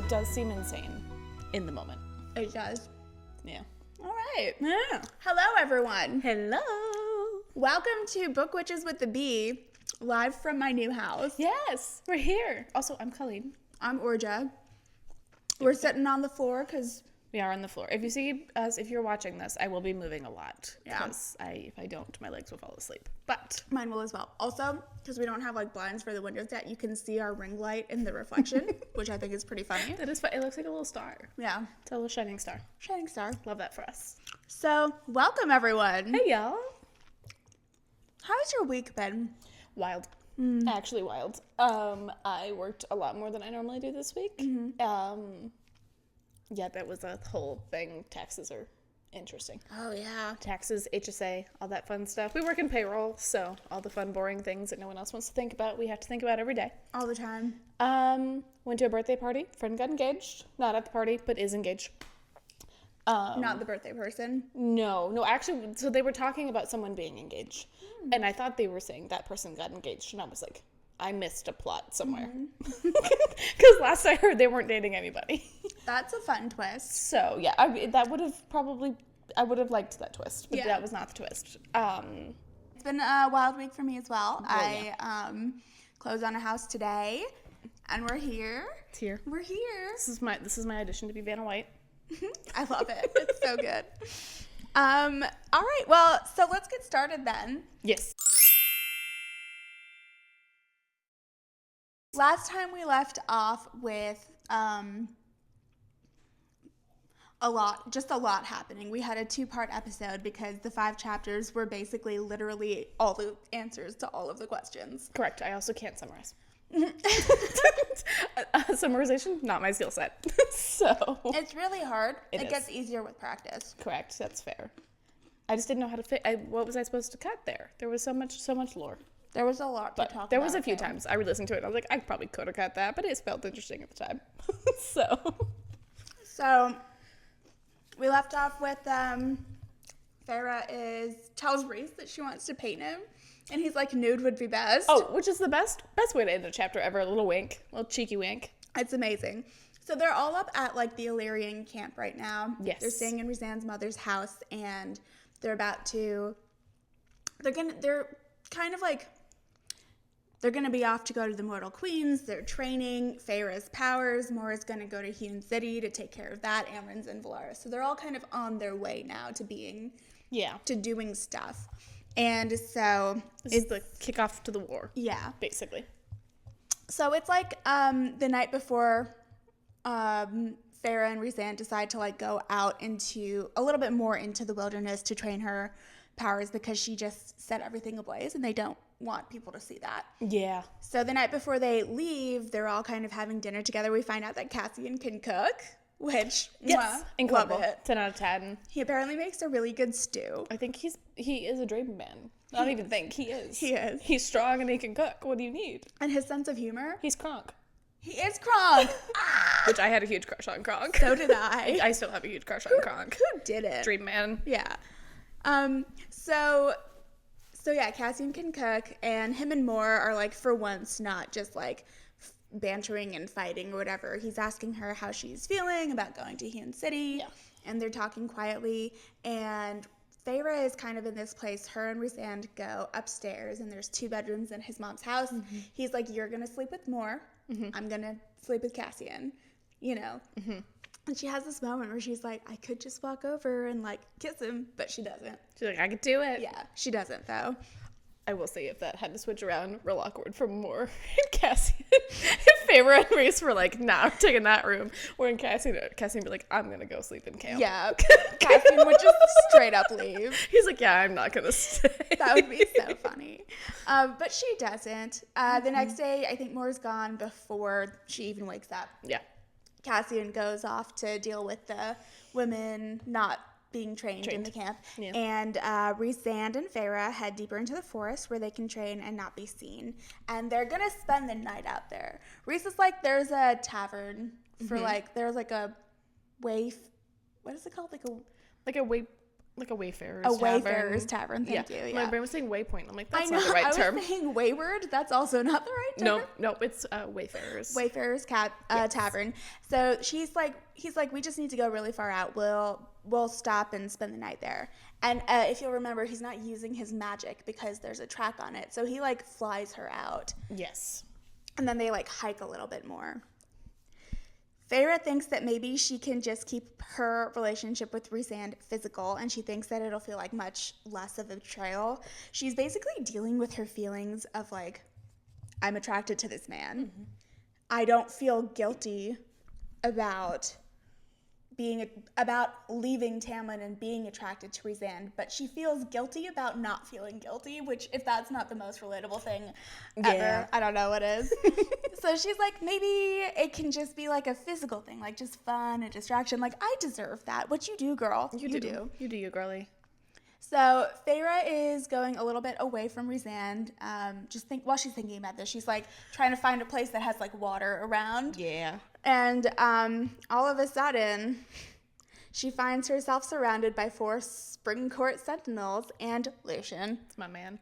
it does seem insane in the moment. It does. Yeah. All right. Yeah. Hello, everyone. Hello. Welcome to Book Witches with the Bee, live from my new house. Yes, we're here. Also, I'm Colleen. I'm Orja. We're sitting on the floor because... We are on the floor. If you see us, if you're watching this, I will be moving a lot. Yeah. Because if I don't, my legs will fall asleep. But Mine will as well. Also, because we don't have like blinds for the windows yet, you can see our ring light in the reflection, which I think is pretty funny. that is fun. It looks like a little star. Yeah. It's a little shining star. Shining star. Love that for us. So, welcome everyone. Hey, y'all. How's your week been? Wild. Actually wild. I worked a lot more than I normally do this week. Yeah, that was a whole thing. Taxes are interesting. Oh, yeah. Taxes, HSA, all that fun stuff. We work in payroll, so all the fun, boring things that no one else wants to think about, we have to think about every day. All the time. Went to a birthday party. Friend got engaged. Not at the party, but is engaged. Not the birthday person. No, actually, so they were talking about someone being engaged. And I thought they were saying that person got engaged. And I was like, I missed a plot somewhere. Because last I heard, they weren't dating anybody. That's a fun twist. So, yeah, I would have liked that twist. But that was not the twist. It's been a wild week for me as well. Yeah. I closed on a house today, and we're here. It's here. We're here. This is my audition to be Vanna White. I love it. It's so good. All right. Well, so let's get started then. Yes. Last time we left off with a lot happening. We had a 2-part episode because the 5 chapters were basically literally all the answers to all of the questions. Correct. I also can't summarize. Summarization, not my skill set. So it's really hard. It is. gets easier with practice. Correct. That's fair. I just didn't know how to fit. What was I supposed to cut there? There was so much lore. There was a lot to talk about. There was a few times I re-listened to it. And I was like, I probably could have cut that, but it felt interesting at the time. So we left off with Feyre tells Rhys that she wants to paint him, and he's like, nude would be best. Oh, which is the best way to end a chapter ever. A little wink, a little cheeky wink. It's amazing. So they're all up at like the Illyrian camp right now. Yes. They're staying in Rhysand's mother's house, and they're gonna be off to go to the Mortal Queens. They're training Feyre's powers. Mora's gonna go to Hewn City to take care of that. Amren's in Valaris. So they're all kind of on their way now to doing stuff. And so it's the kickoff to the war. Yeah. Basically. So it's like the night before Feyre and Rhysand decide to like go out into a little bit more into the wilderness to train her powers because she just set everything ablaze and they don't want people to see that. Yeah. So the night before they leave, they're all kind of having dinner together. We find out that Cassian can cook, which incredible. Love it. 10 out of 10. He apparently makes a really good stew. I think he is a dream man. I don't even think he is. He is. He's strong and he can cook. What do you need? And his sense of humor. He's Kronk. He is Kronk. Which I had a huge crush on Kronk. So did I. I still have a huge crush on Kronk. Who did it? Dream man. Yeah. So yeah, Cassian can cook, and him and Mor are like, for once, not just like bantering and fighting or whatever. He's asking her how she's feeling about going to Hewn City, and they're talking quietly, and Feyre is kind of in this place. Her and Rhysand go upstairs, and there's 2 bedrooms in his mom's house. Mm-hmm. He's like, you're gonna sleep with Mor. Mm-hmm. I'm gonna sleep with Cassian, you know. Mm-hmm. And she has this moment where she's like, I could just walk over and like kiss him, but she doesn't. She's like, I could do it. Yeah, she doesn't though. I will say, if that had to switch around, real awkward for Mor and Cassian. If Feyre and Rhys were like, nah, I'm taking that room. Or in Cassian be like, I'm gonna go sleep in camp. Yeah, Cassian would just straight up leave. He's like, yeah, I'm not gonna stay. That would be so funny. But she doesn't. The next day, I think Mor's gone before she even wakes up. Yeah. Cassian goes off to deal with the women not being trained in the camp. Yeah. And Rhysand and Feyre head deeper into the forest where they can train and not be seen. And they're going to spend the night out there. Rhys is like, there's a tavern for like, there's like a waif. What is it called? Like a Like a Wayfarer's A Tavern. Wayfarer's Tavern, thank you. Yeah. My brain was saying Waypoint. I'm like, that's I know, not the right term. I was saying Wayward. That's also not the right term. Nope, it's Wayfarer's. Wayfarer's Tavern. So he's like, we just need to go really far out. We'll stop and spend the night there. And if you'll remember, he's not using his magic because there's a track on it. So he like flies her out. Yes. And then they like hike a little bit more. Feyre thinks that maybe she can just keep her relationship with Rhysand physical, and she thinks that it'll feel like much less of a betrayal. She's basically dealing with her feelings of like, I'm attracted to this man. Mm-hmm. I don't feel guilty about leaving Tamlin and being attracted to Rhysand, but she feels guilty about not feeling guilty, which if that's not the most relatable thing ever, I don't know what is. So she's like, maybe it can just be like a physical thing, like just fun and distraction. Like, I deserve that. What you do, girl. You do. You do, you girly. So Feyre is going a little bit away from Rhysand. While she's thinking about this, she's like trying to find a place that has like water around. Yeah. And all of a sudden, she finds herself surrounded by 4 Spring Court sentinels and Lucian. It's my man.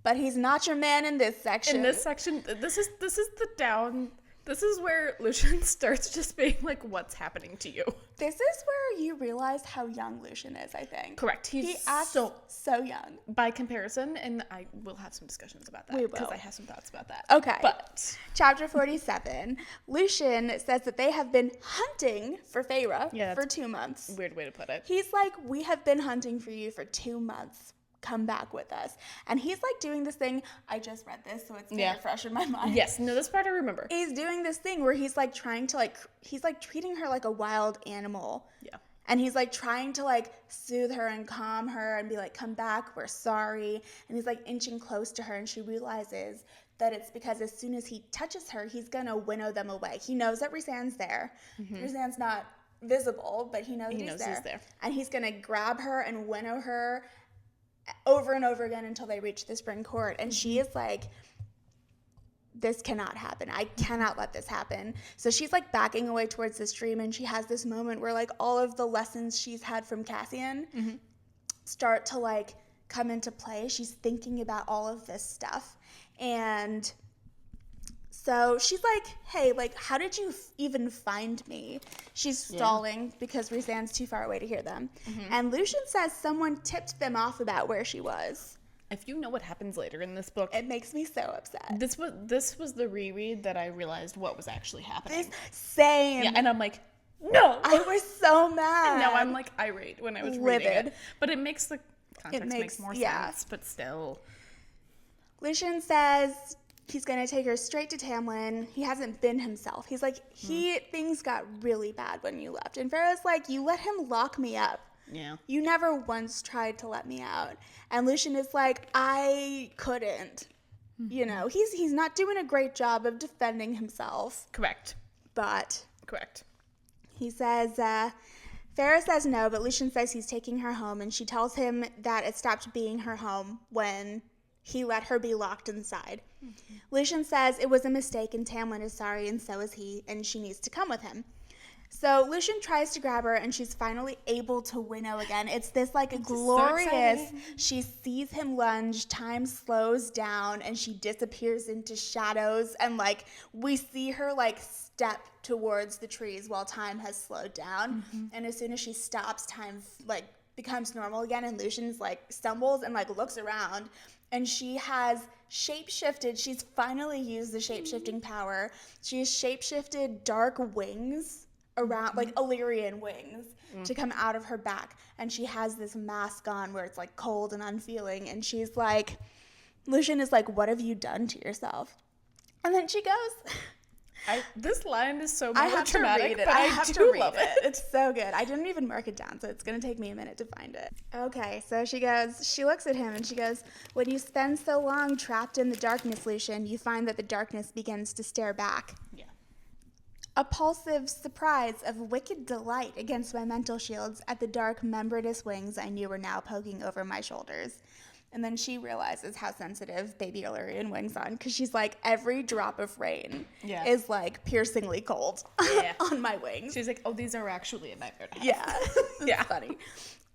But he's not your man in this section. In this section, this is the down. This is where Lucian starts just being like, what's happening to you? This is where you realize how young Lucian is, I think. Correct. He acts so young. By comparison, and I will have some discussions about that. We will. Because I have some thoughts about that. Okay. But Chapter 47, Lucian says that they have been hunting for Feyre for 2 months. Weird way to put it. He's like, we have been hunting for you for 2 months. Come back with us. And he's like doing this thing. I just read this, so it's very fresh in my mind. Yes, no, this part I remember. He's doing this thing where he's like trying to he's like treating her like a wild animal. Yeah. And he's like trying to like soothe her and calm her and be like, come back, we're sorry. And he's like inching close to her, and she realizes that it's because as soon as he touches her, he's gonna winnow them away. He knows that Rhysand's there. Mm-hmm. Rhysand's not visible, but he knows he's there. And he's gonna grab her and winnow her over and over again until they reach the Spring Court. And she is like, this cannot happen. I cannot let this happen. So she's like backing away towards the stream, and she has this moment where like all of the lessons she's had from Cassian start to like come into play. She's thinking about all of this stuff. And so she's like, hey, like, how did you even find me? She's stalling because Rhysand's too far away to hear them. Mm-hmm. And Lucian says someone tipped them off about where she was. If you know what happens later in this book, it makes me so upset. This was the reread that I realized what was actually happening. Same. Yeah, and I'm like, no. I was so mad. And now I'm like irate when I was reading it. But it makes the context makes more sense, but still. Lucian says he's going to take her straight to Tamlin. He hasn't been himself. He's like, things got really bad when you left. And Pharaoh's like, you let him lock me up. Yeah. You never once tried to let me out. And Lucian is like, I couldn't. Mm-hmm. You know, he's not doing a great job of defending himself. Correct. But. Correct. He says, Feyre says no, but Lucian says he's taking her home. And she tells him that it stopped being her home when he let her be locked inside. Mm-hmm. Lucian says it was a mistake and Tamlin is sorry and so is he, and she needs to come with him. So Lucian tries to grab her and she's finally able to winnow again. It's this like glorious, so she sees him lunge, time slows down and she disappears into shadows, and like we see her like step towards the trees while time has slowed down. Mm-hmm. And as soon as she stops, time like becomes normal again, and Lucian's like stumbles and like looks around. And she has shape-shifted. She's finally used the shape-shifting power. She's shape-shifted dark wings around, like Illyrian wings, to come out of her back. And she has this mask on where it's like cold and unfeeling. And she's like, Lucian is like, what have you done to yourself? And then she goes... This line is so I have traumatic, to read it. but I have to read love it. It's so good. I didn't even mark it down, so it's going to take me a minute to find it. Okay, so she looks at him and she goes, when you spend so long trapped in the darkness, Lucian, you find that the darkness begins to stare back. Yeah. A pulsive surprise of wicked delight against my mental shields at the dark membranous wings I knew were now poking over my shoulders. And then she realizes how sensitive baby Illyrian wings on, because she's like, every drop of rain is like piercingly cold on my wings. She's like, oh, these are actually a nightmare to have. Yeah. Yeah. Funny.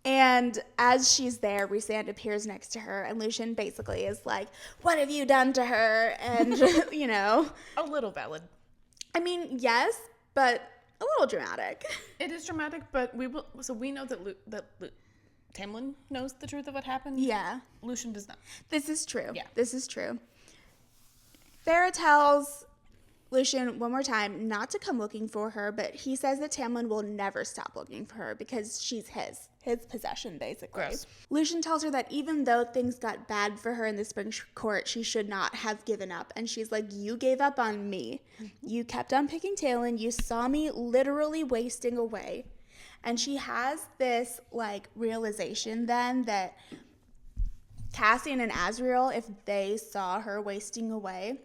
And as she's there, Rhysand appears next to her, and Lucien basically is like, what have you done to her? And, you know. A little valid. I mean, yes, but a little dramatic. It is dramatic, but we know that Tamlin knows the truth of what happened. Yeah. Lucien does not. This is true. Yeah. This is true. Feyre tells Lucien one more time not to come looking for her, but he says that Tamlin will never stop looking for her because she's his possession, basically. Gross. Lucien tells her that even though things got bad for her in the spring court, she should not have given up. And she's like, you gave up on me. You kept on picking Tamlin. You saw me literally wasting away. And she has this, like, realization then that Cassian and Azriel, if they saw her wasting away,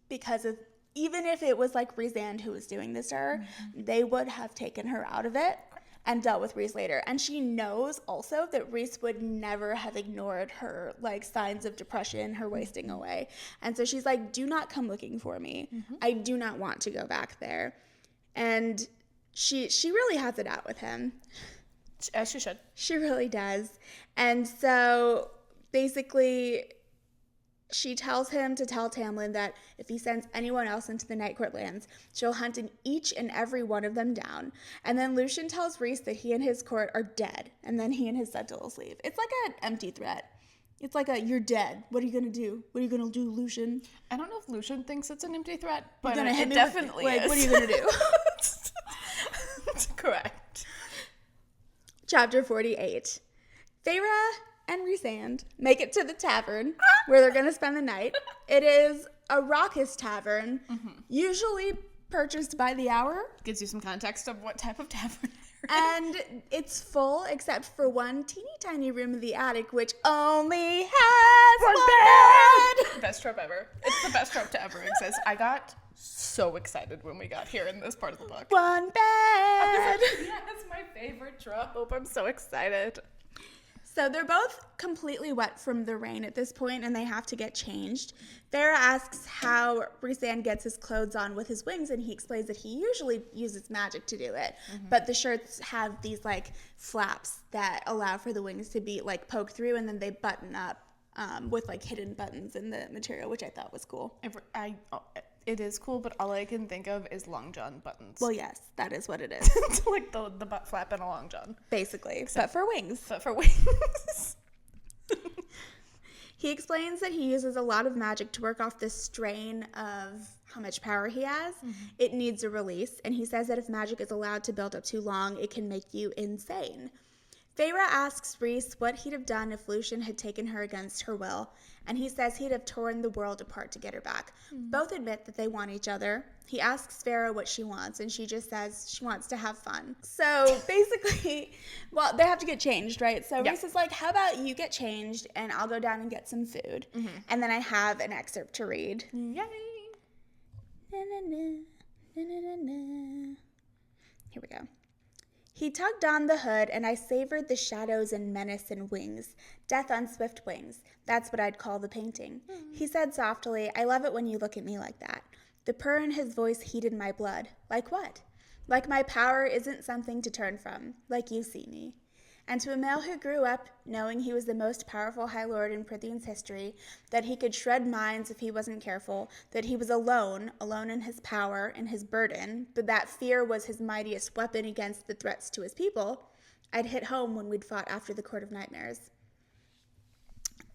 because of, even if it was like Rhysand who was doing this to her, they would have taken her out of it and dealt with Rhys later. And she knows also that Rhys would never have ignored her, like, signs of depression, her wasting away. And so she's like, do not come looking for me. I do not want to go back there. And she really has it out with him. As she should. She really does. And so basically she tells him to tell Tamlin that if he sends anyone else into the Night Court lands, she'll hunt in each and every one of them down. And then Lucien tells Rhys that he and his court are dead, and then he and his sentinels leave. It's like an empty threat. It's like you're dead. What are you going to do? What are you going to do, Lucien? I don't know if Lucien thinks it's an empty threat, but it definitely is. Like, what are you going to do? That's correct. Chapter 48. Feyre and Rhysand make it to the tavern where they're going to spend the night. It is a raucous tavern, usually purchased by the hour. Gives you some context of what type of tavern. And it's full except for one teeny tiny room in the attic, which only has one bed. Best trope ever. It's the best trope to ever exist. I got so excited when we got here in this part of the book. One bed. Yeah, it's my favorite trope. I'm so excited. So they're both completely wet from the rain at this point, and they have to get changed. Feyre asks how Rhysand gets his clothes on with his wings, and he explains that he usually uses magic to do it. But the shirts have these, like, flaps that allow for the wings to be, like, poked through, and then they button up with, like, hidden buttons in the material, which I thought was cool. It is cool, but all I can think of is long john buttons. Well, yes, that is what it is. Like the butt flap and a long john. Basically, but for wings. But for wings. He explains that he uses a lot of magic to work off the strain of how much power he has. It needs a release, and he says that if magic is allowed to build up too long, it can make you insane. Feyre asks Rhys what he'd have done if Lucien had taken her against her will, and he says he'd have torn the world apart to get her back. Both admit that they want each other. He asks Feyre what she wants, and she just says she wants to have fun. So basically, well, they have to get changed, right? So Rhys is like, how about you get changed, and I'll go down and get some food. And then I have an excerpt to read. Yay! Na, na, na, na, na, na. Here we go. He tugged on the hood, and I savored the shadows and menace and wings. Death on swift wings. That's what I'd call the painting. He said softly, I love it when you look at me like that. The purr in his voice heated my blood. Like what? Like my power isn't something to turn from. Like you see me. And to a male who grew up knowing he was the most powerful High Lord in Prythian's history, that he could shred minds if he wasn't careful, that he was alone in his power and his burden, but that fear was his mightiest weapon against the threats to his people, I'd hit home when we'd fought after the Court of Nightmares.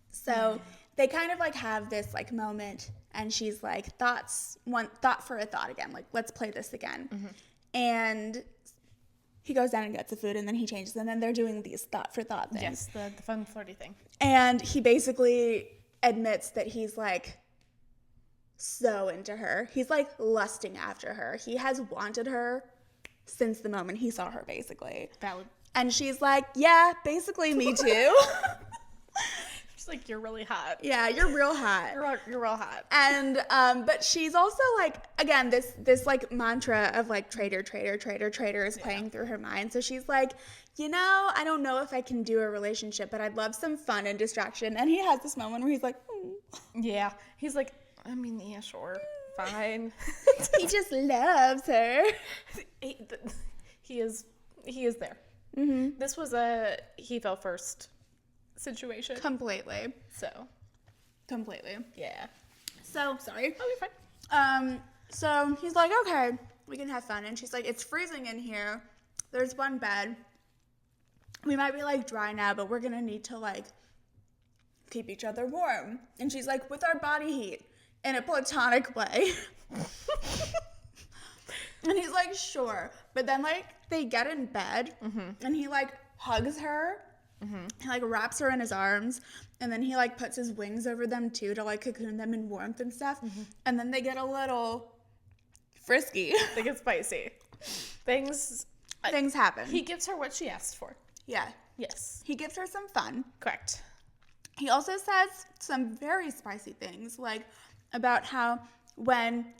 So they kind of like have this like moment, and she's like, thought for a thought again, like, let's play this again. And he goes down and gets the food, and then he changes, and then they're doing these thought for thought things. Yes, the fun flirty thing. And he basically admits that he's like so into her. He's like lusting after her. He has wanted her since the moment he saw her, basically. Valid. And she's like, yeah, basically me too. She's like, you're really hot. Yeah, you're real hot. You're real hot. And but she's also like, again, this like mantra of like traitor is playing through her mind. So she's like, you know, I don't know if I can do a relationship, but I'd love some fun and distraction. And he has this moment where he's like, yeah. He's like, I mean, yeah, sure, fine. He just loves her. He is there. Mm-hmm. This was a he fell first situation. Completely. So, Completely. yeah. So, sorry. Oh, you're fine. So he's like, okay, we can have fun. And she's like, it's freezing in here. There's one bed. We might be, like, dry now, but we're going to need to, like, keep each other warm. And she's like, with our body heat, in a platonic way. And he's like, sure. But then, like, they get in bed, and he, like, hugs her. He, like, wraps her in his arms, and then he, like, puts his wings over them, too, to, like, cocoon them in warmth and stuff. And then they get a little frisky. They get spicy. Things happen. He gives her what she asked for. Yeah. Yes. He gives her some fun. Correct. He also says some very spicy things, like about how when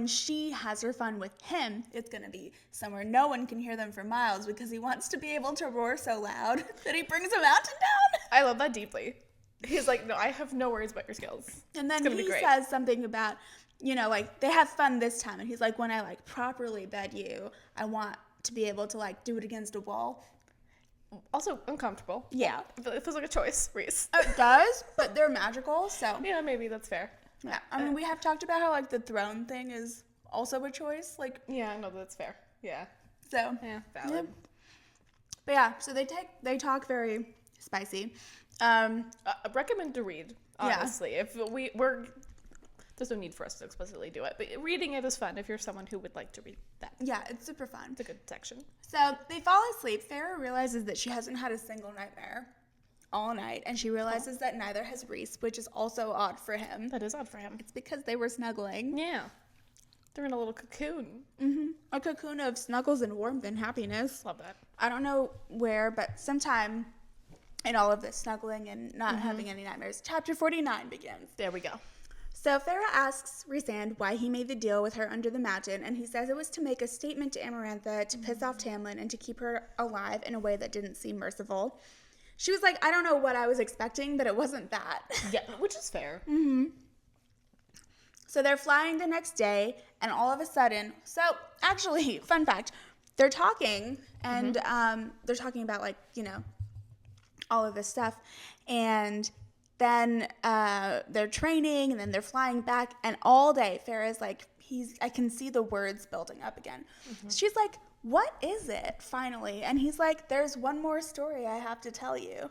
she has her fun with him, it's going to be somewhere no one can hear them for miles because he wants to be able to roar so loud that he brings a mountain down. I love that deeply. He's like, no, I have no worries about your skills. And then he says something about, you know, like, they have fun this time. And he's like, when I, like, properly bed you, I want to be able to, like, do it against a wall. Also uncomfortable. Yeah. It feels like a choice, Rhys. It does, but they're magical, so. Yeah, maybe that's fair. Yeah. I mean, we have talked about how, like, the throne thing is also a choice. Like. Yeah, no, that's fair. Yeah. So. Yeah, valid. Yeah. But yeah, so they talk very spicy. I recommend to read, honestly. Yeah. If we're there's no need for us to explicitly do it, but reading it is fun if you're someone who would like to read that. Yeah, it's super fun. It's a good section. So they fall asleep. Feyre realizes that she hasn't had a single nightmare all night, and she realizes that neither has Rhys, which is also odd for him. That is odd for him. It's because they were snuggling. Yeah. They're in a little cocoon. Mm-hmm. A cocoon of snuggles and warmth and happiness. Love that. I don't know where, but sometime in all of this snuggling and not having any nightmares, chapter 49 begins. There we go. So Feyre asks Rhysand why he made the deal with her under the mountain, and he says it was to make a statement to Amarantha to piss off Tamlin and to keep her alive in a way that didn't seem merciful. She was like, I don't know what I was expecting, but it wasn't that. Yeah, which is fair. Mm-hmm. So they're flying the next day, and all of a sudden, so actually, fun fact, they're talking, and they're talking about, like, you know, all of this stuff, and then they're training, and then they're flying back, and all day, Feyre's like, I can see the words building up again. She's like, what is it, finally? And he's like, there's one more story I have to tell you.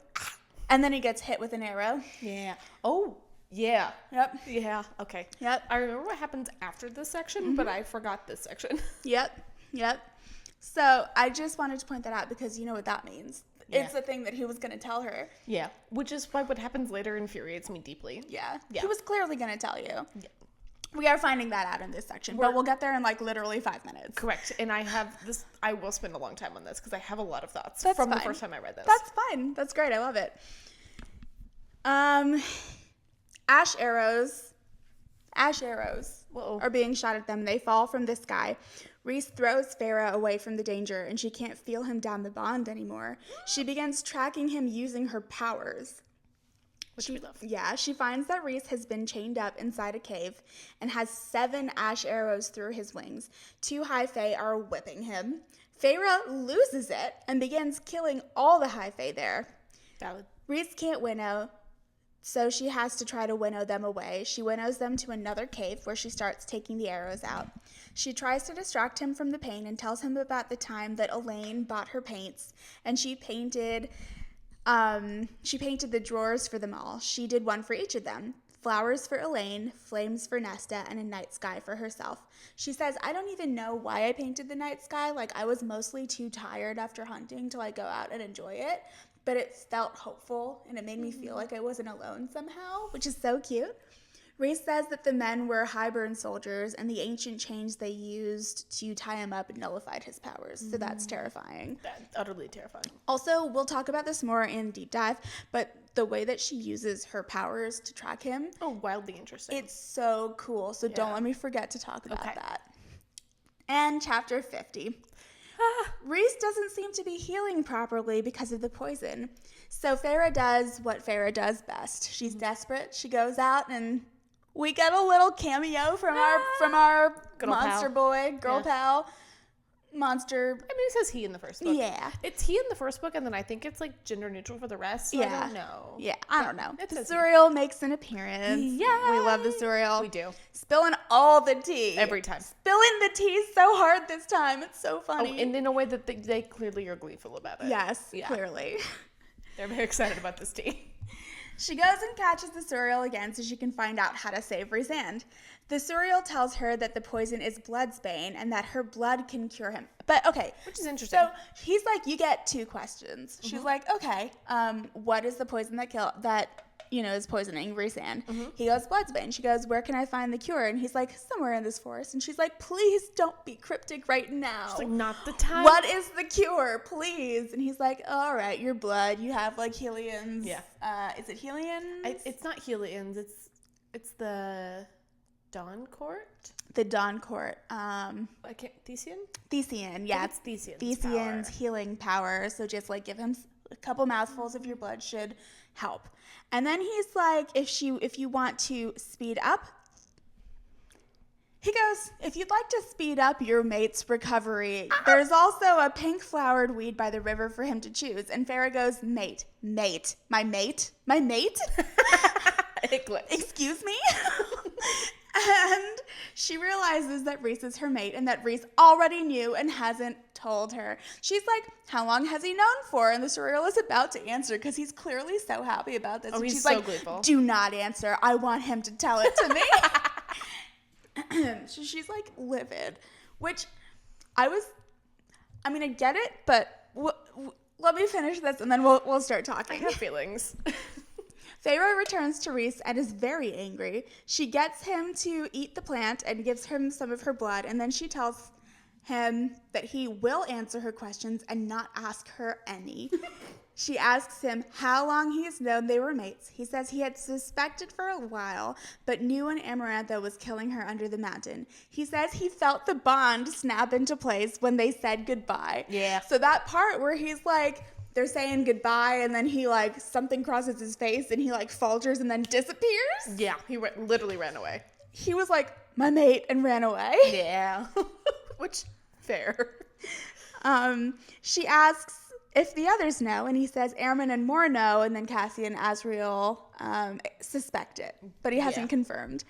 And then he gets hit with an arrow. Yeah. Oh, yeah. Yep. Yeah, okay. Yep. I remember what happens after this section, but I forgot this section. Yep. So I just wanted to point that out because you know what that means. Yeah. It's the thing that he was going to tell her. Yeah, which is why what happens later infuriates me deeply. Yeah. Yeah. He was clearly going to tell you. Yeah. We are finding that out in this section, but we'll get there in, like, literally 5 minutes. Correct. And I will spend a long time on this because I have a lot of thoughts That's from fine. the first time I read this. That's fine. That's great. I love it. Ash arrows Whoa. are being shot at them. They fall from the sky. Rhys throws Feyre away from the danger, and she can't feel him down the bond anymore. She begins tracking him using her powers. Which we love. Yeah, she finds that Rhys has been chained up inside a cave and has 7 ash arrows through his wings. 2 high fae are whipping him. Feyre loses it and begins killing all the high fae there. Valid. Rhys can't winnow, so she has to try to winnow them away. She winnows them to another cave where she starts taking the arrows out. She tries to distract him from the pain and tells him about the time that Elaine bought her paints, and she painted the drawers for them all. She did one for each of them. Flowers for Elaine, flames for Nesta, and a night sky for herself. She says, I don't even know why I painted the night sky. Like, I was mostly too tired after hunting to, like, go out and enjoy it. But it felt hopeful, and it made me feel like I wasn't alone somehow, which is so cute. Rhys says that the men were Highburn soldiers, and the ancient chains they used to tie him up nullified his powers. So that's terrifying. That's utterly terrifying. Also, we'll talk about this more in deep dive, but the way that she uses her powers to track him. Oh, wildly interesting. It's so cool. So don't let me forget to talk about that. And chapter 50. Rhys doesn't seem to be healing properly because of the poison. So Feyre does what Feyre does best. She's desperate. She goes out, and we get a little cameo from our Good old monster pal. boy, girl pal. monster. I mean, it says he in the first book. Yeah. It's he in the first book, and then I think it's like gender neutral for the rest. So I don't know. Yeah, I don't know. It The says Suriel makes an appearance. Yay! We love the Suriel. We do. Spilling all the tea. Every time. Spilling the tea so hard this time. It's so funny. Oh, and in a way that they clearly are gleeful about it. Yes, Yeah. clearly. They're very excited about this tea. She goes and catches the Suriel again so she can find out how to save Rhysand. The Suriel tells her that the poison is bloodsbane and that her blood can cure him. But, okay. Which is interesting. So, he's like, you get 2 questions. She's like, okay, what is the poison that is poisoning Rhysand? He goes, bloodsbane. She goes, where can I find the cure? And he's like, somewhere in this forest. And she's like, please don't be cryptic right now. It's like, not the time. What is the cure, please? And he's like, all right, your blood. You have like Helions. Yeah. Is it Helions? It's not Helions. It's the Dawn Court. The Dawn Court. Thesian? Thesian, yeah. It's Thesian's Thesian's power. healing power. So just like give him a couple mouthfuls of your blood should help. And then he's like, if you want to speed up, he goes, if you'd like to speed up your mate's recovery, there's also a pink flowered weed by the river for him to choose. And Feyre goes, mate, my mate? It glitched. Excuse me? And she realizes that Rhys is her mate and that Rhys already knew and hasn't told her. She's like, how long has he known for? And the Suriel is about to answer because he's clearly so happy about this. Oh, and he's she's so like, gleeful. do not answer. I want him to tell it to me. So she's like livid, which I get it, but let me finish this and then we'll start talking. I have feelings. Feyre returns to Rhys and is very angry. She gets him to eat the plant and gives him some of her blood, and then she tells him that he will answer her questions and not ask her any. She asks him how long he has known they were mates. He says he had suspected for a while, but knew when Amarantha was killing her under the mountain. He says he felt the bond snap into place when they said goodbye. Yeah. So that part where he's like, they're saying goodbye, and then he like something crosses his face, and he like falters and then disappears. Yeah, he literally ran away. He was like my mate and ran away. Yeah, which fair. She asks if the others know, and he says Airman and Moore know, and then Cassie and Asriel suspect it, but he hasn't confirmed.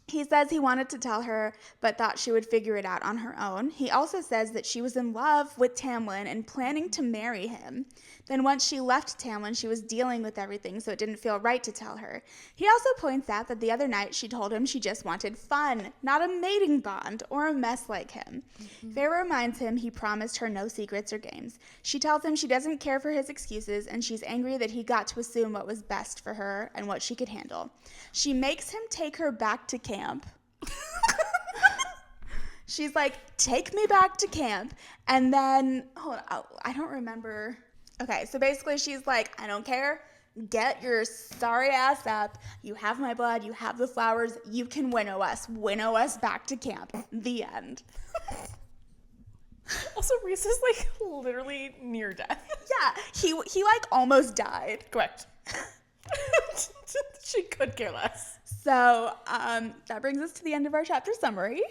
He says he wanted to tell her, but thought she would figure it out on her own. He also says that she was in love with Tamlin and planning to marry him. Then once she left Tamlin, she was dealing with everything, so it didn't feel right to tell her. He also points out that the other night she told him she just wanted fun, not a mating bond or a mess like him. Feyre reminds him he promised her no secrets or games. She tells him she doesn't care for his excuses, and she's angry that he got to assume what was best for her and what she could handle. She makes him take her back to camp. She's like, take me back to camp. And then, hold on, I don't remember. Okay, so basically she's like, I don't care. Get your sorry ass up. You have my blood. You have the flowers. You can winnow us. Winnow us back to camp. The end. Also, Rhys is like literally near death. Yeah, he like almost died. Correct. She could care less. So that brings us to the end of our chapter summary.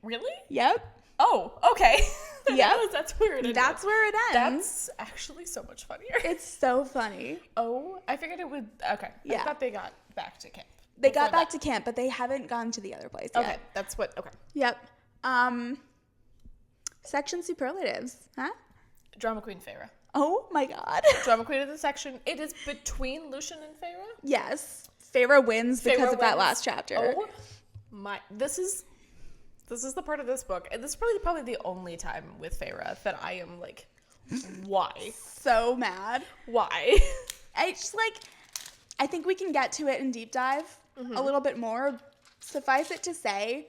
Really? Yep. Oh, okay. Yep. That's where it ends. That's where it ends. That's actually so much funnier. It's so funny. Oh, I figured it would. Okay. Yeah. I thought they got back to camp. They got back to camp, but they haven't gone to the other place yet. Okay, that's what. Okay. Yep. Section superlatives, huh? Drama Queen Feyre. Oh my god. Drama Queen of the section. It is between Lucian and Feyre. Yes. Feyre wins because Feyre of that wins. last chapter. Oh my! This is the part of this book, and this is probably the only time with Feyre that I am like, why? So mad. Why? I just like, I think we can get to it in deep dive a little bit more. Suffice it to say,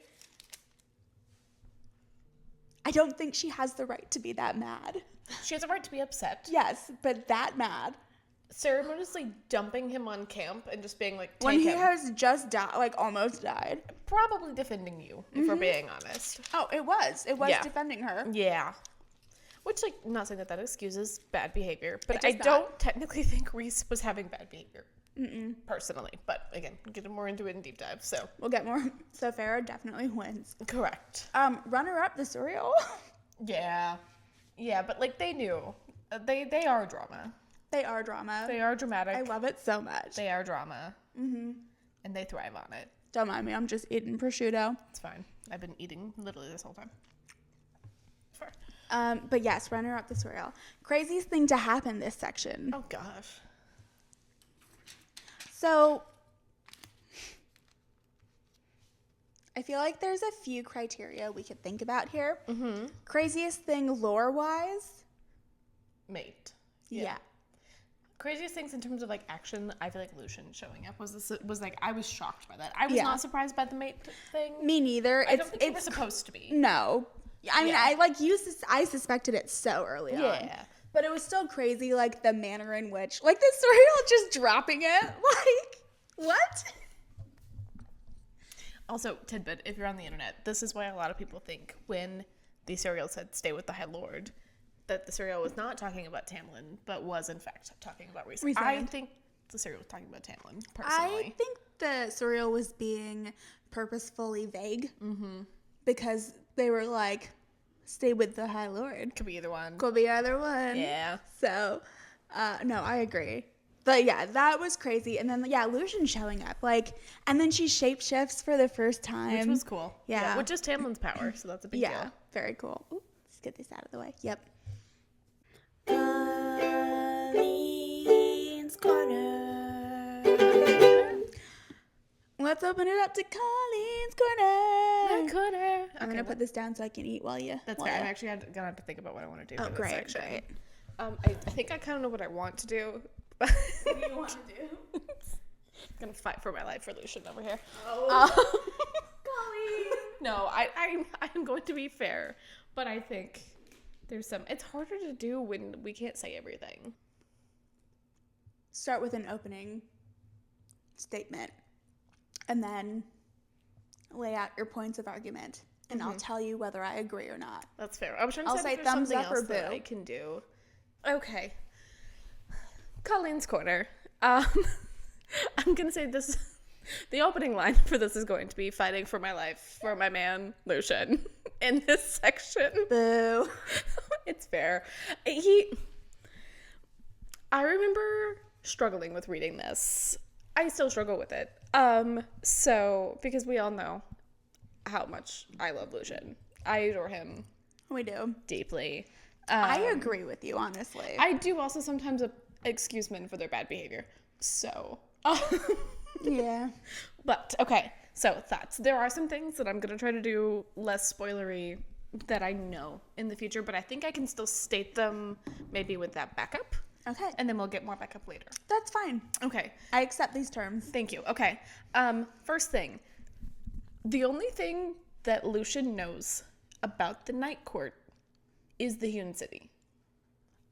I don't think she has the right to be that mad. She has a right to be upset. Yes, but that mad. Ceremoniously dumping him on camp and just being like, take When he him. has just died, like almost died. Probably defending you, if we're being honest. Oh, it was. It was Yeah. defending her. Yeah. Which, like, not saying that excuses bad behavior, but It I does don't technically think Rhys was having bad behavior. personally. But again, get more into it in deep dive. So We'll get more. So Feyre definitely wins. correct. Runner-up, the cereal. Yeah, but like they knew, they are drama. They are drama. They are dramatic. I love it so much. They are drama. And they thrive on it. Don't mind me. I'm just eating prosciutto. It's fine. I've been eating literally this whole time. It's fine. But yes, runner-up, the cereal. Craziest thing to happen this section. Oh gosh. So, I feel like there's a few criteria we could think about here. Craziest thing lore-wise? Mate. Yeah. Craziest things in terms of like action, I feel like Lucian showing up was like I was shocked by that. I was not surprised by the mate thing. Me neither. I don't think you were supposed to be. No. I mean, I suspected it so early on. Yeah. But it was still crazy, like, the manner in which, like, the cereal just dropping it. Like, what? Also, tidbit, if you're on the internet, this is why a lot of people think when the cereal said stay with the High Lord, that the cereal was not talking about Tamlin, but was in fact talking about Rhysand. I think the cereal was talking about Tamlin, personally. I think the cereal was being purposefully vague. Because they were like, stay with the High Lord. Could be either one. Could be either one. Yeah. So, no, I agree. But yeah, that was crazy. And then, yeah, Lucian showing up. Like, and then she shapeshifts for the first time. Which was cool. Yeah. Which is Tamlin's power, so that's a big Yeah, deal. very cool. Ooh, let's get this out of the way. Yep. Colleen's Corner. Let's open it up to Colleen's Corner. My corner. I'm going to put this down so I can eat while you. That's fair. I'm actually gonna have to think about what I want to do Oh, for this great, section. great. I think I kind of know what I want to do. What do you want to do? I'm gonna fight for my life for Lucian over here. Oh. Colleen. No, I'm going to be fair, but I think there's some. It's harder to do when we can't say everything. Start with an opening statement and then lay out your points of argument, and I'll tell you whether I agree or not. That's fair. I was trying to I'll say say if there's thumbs something up or else that boo. I can do. Okay. Colleen's Corner. I'm gonna say this. The opening line for this is going to be fighting for my life for my man Lucian in this section. Boo. It's fair. I remember struggling with reading this. I still struggle with it. So because we all know how much I love Lucian. I adore him We do. deeply. I agree with you, honestly. I do also sometimes excuse men for their bad behavior. So, Yeah. but okay. So thoughts. There are some things that I'm gonna try to do less spoilery that I know in the future, but I think I can still state them maybe with that backup, Okay. and then we'll get more backup later. That's fine. Okay. I accept these terms. Thank you. Okay. First thing. The only thing that Lucian knows about the Night Court is the Hewn City.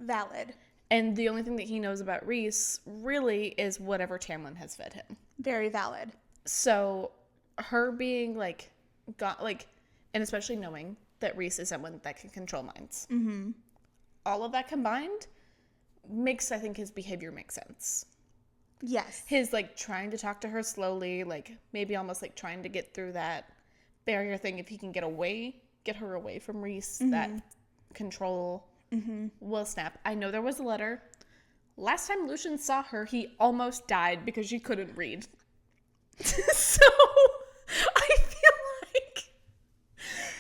Valid. And the only thing that he knows about Rhys really is whatever Tamlin has fed him. Very valid. So her being like, and especially knowing that Rhys is someone that can control minds. Mm-hmm. All of that combined makes, I think, his behavior make sense. Yes. His like trying to talk to her slowly, like maybe almost like trying to get through that barrier thing. If he can get her away from Rhys, that control will snap. I know there was a letter. Last time Lucian saw her, he almost died because she couldn't read. So I feel like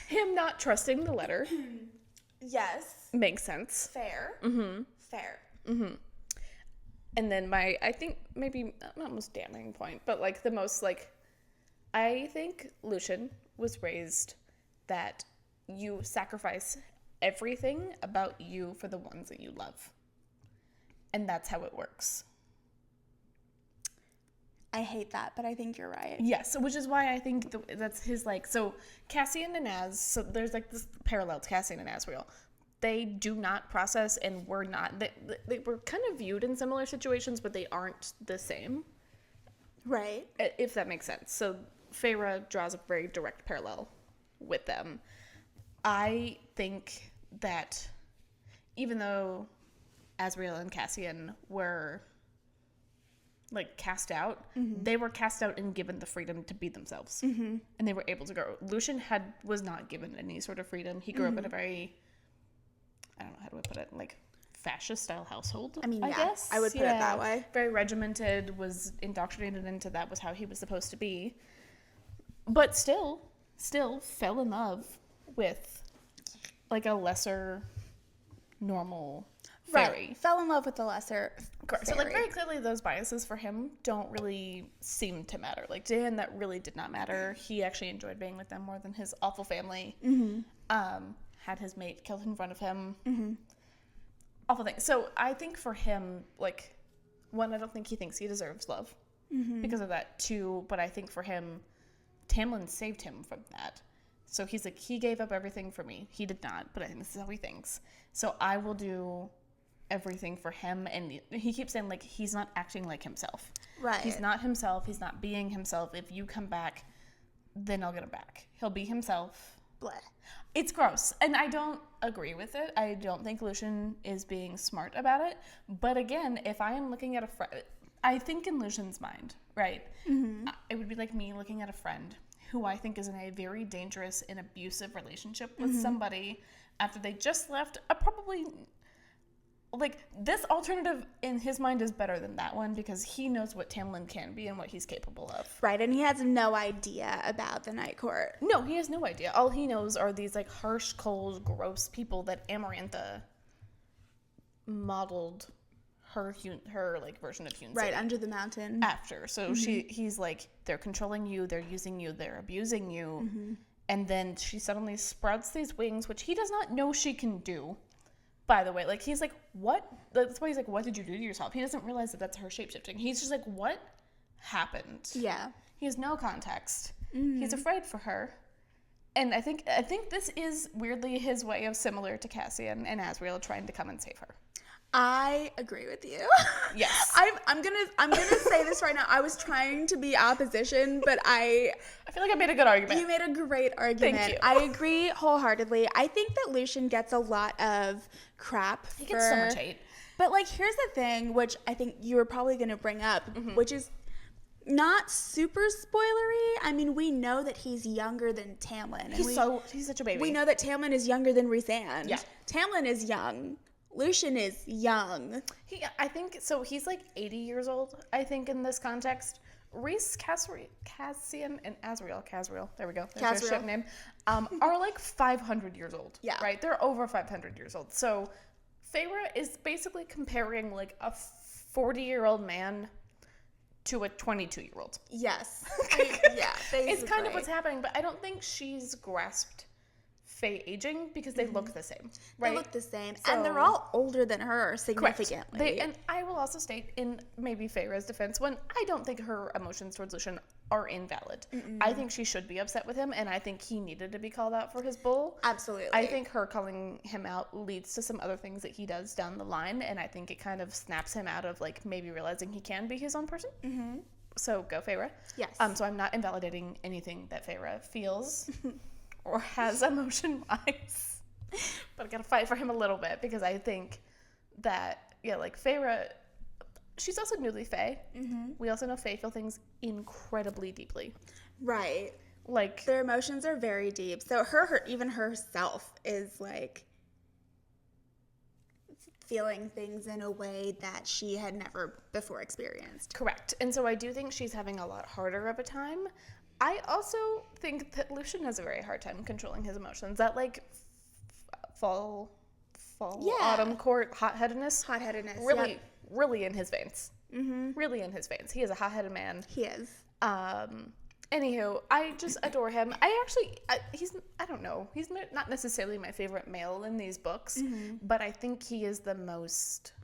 him not trusting the letter Yes. makes sense. Fair. Mm-hmm. Fair. And then I think maybe not most damning point, but like the most like, I think Lucian was raised that you sacrifice everything about you for the ones that you love. And that's how it works. I hate that, but I think you're right. Yes, which is why I think that's his like, so Cassian and Az, so there's like this parallel to Cassian and Azriel. They do not process and were not, they were kind of viewed in similar situations, but they aren't the same. Right. If that makes sense. So Feyre draws a very direct parallel with them. I think that even though Azriel and Cassian were like cast out, they were cast out and given the freedom to be themselves, and they were able to grow. Lucian was not given any sort of freedom. He grew up in a very, I don't know how do I put it, like fascist style household. I mean, I guess I would put it that way. Very regimented, was indoctrinated into that was how he was supposed to be, but still fell in love with like a lesser normal fairy. Right. Fell in love with the lesser Correct. So, like, very clearly those biases for him don't really seem to matter. Like, to him, that really did not matter. He actually enjoyed being with them more than his awful family. Had his mate killed in front of him. Awful thing. So, I think for him, like, one, I don't think he thinks he deserves love because of that. Two, but I think for him, Tamlin saved him from that. So, he's like, he gave up everything for me. He did not, but I think this is how he thinks. So, I will do everything for him, and he keeps saying like he's not acting like himself. Right. He's not himself. He's not being himself. If you come back, then I'll get him back. He'll be himself. Bleh. It's gross, and I don't agree with it. I don't think Lucian is being smart about it. But again, if I am looking at a friend, I think in Lucian's mind, right? It would be like me looking at a friend who I think is in a very dangerous and abusive relationship with somebody after they just left a probably. Like, this alternative in his mind is better than that one because he knows what Tamlin can be and what he's capable of. Right, and he has no idea about the Night Court. No, he has no idea. All he knows are these, like, harsh, cold, gross people that Amarantha modeled her like, version of Hume Right, City under the mountain. after. So he's like, they're controlling you, they're using you, they're abusing you. And then she suddenly sprouts these wings, which he does not know she can do. By the way, like, he's like, what? That's why he's like, what did you do to yourself? He doesn't realize that that's her shapeshifting. He's just like, what happened? Yeah. He has no context. He's afraid for her. And I think this is weirdly his way of similar to Cassian and Azriel trying to come and save her. I agree with you. Yes. I'm gonna say this right now. I was trying to be opposition, but I feel like I made a good argument. You made a great argument. Thank you. I agree wholeheartedly. I think that Lucian gets a lot of crap. He gets so much hate. But like, here's the thing, which I think you were probably gonna bring up, which is not super spoilery. I mean, we know that he's younger than Tamlin. He's such a baby. We know that Tamlin is younger than Rhysand. Yeah. Tamlin is young. Lucian is young. I think so. He's like 80 years old. I think in this context, Cassian and Azriel. There we go. There's their ship name. Are like 500 years old. Yeah. Right. They're over 500 years old. So, Feyre is basically comparing like a 40-year-old man to a 22-year-old. Yes. Yeah. Basically. It's kind of what's happening, but I don't think she's grasped Faye aging because they look the same, right? They look the same, and they're all older than her significantly. And I will also state, in maybe Feyre's defense, when I don't think her emotions towards Lucian are invalid. I think she should be upset with him, and I think he needed to be called out for his bull. Absolutely. I think her calling him out leads to some other things that he does down the line, and I think it kind of snaps him out of like maybe realizing he can be his own person. So go Feyre. Yes. So I'm not invalidating anything that Feyre feels. Or has emotion-wise. But I gotta fight for him a little bit because I think that, like Feyre, she's also newly Fae. We also know Fae feel things incredibly deeply. Right. Like, their emotions are very deep. So even herself is like feeling things in a way that she had never before experienced. Correct. And so I do think she's having a lot harder of a time. I also think that Lucian has a very hard time controlling his emotions. That, like, fall, autumn court hot-headedness. Really in his veins. Really in his veins. He is a hot-headed man. He is. Anywho, I just adore him. I don't know. He's not necessarily my favorite male in these books, but I think he is the most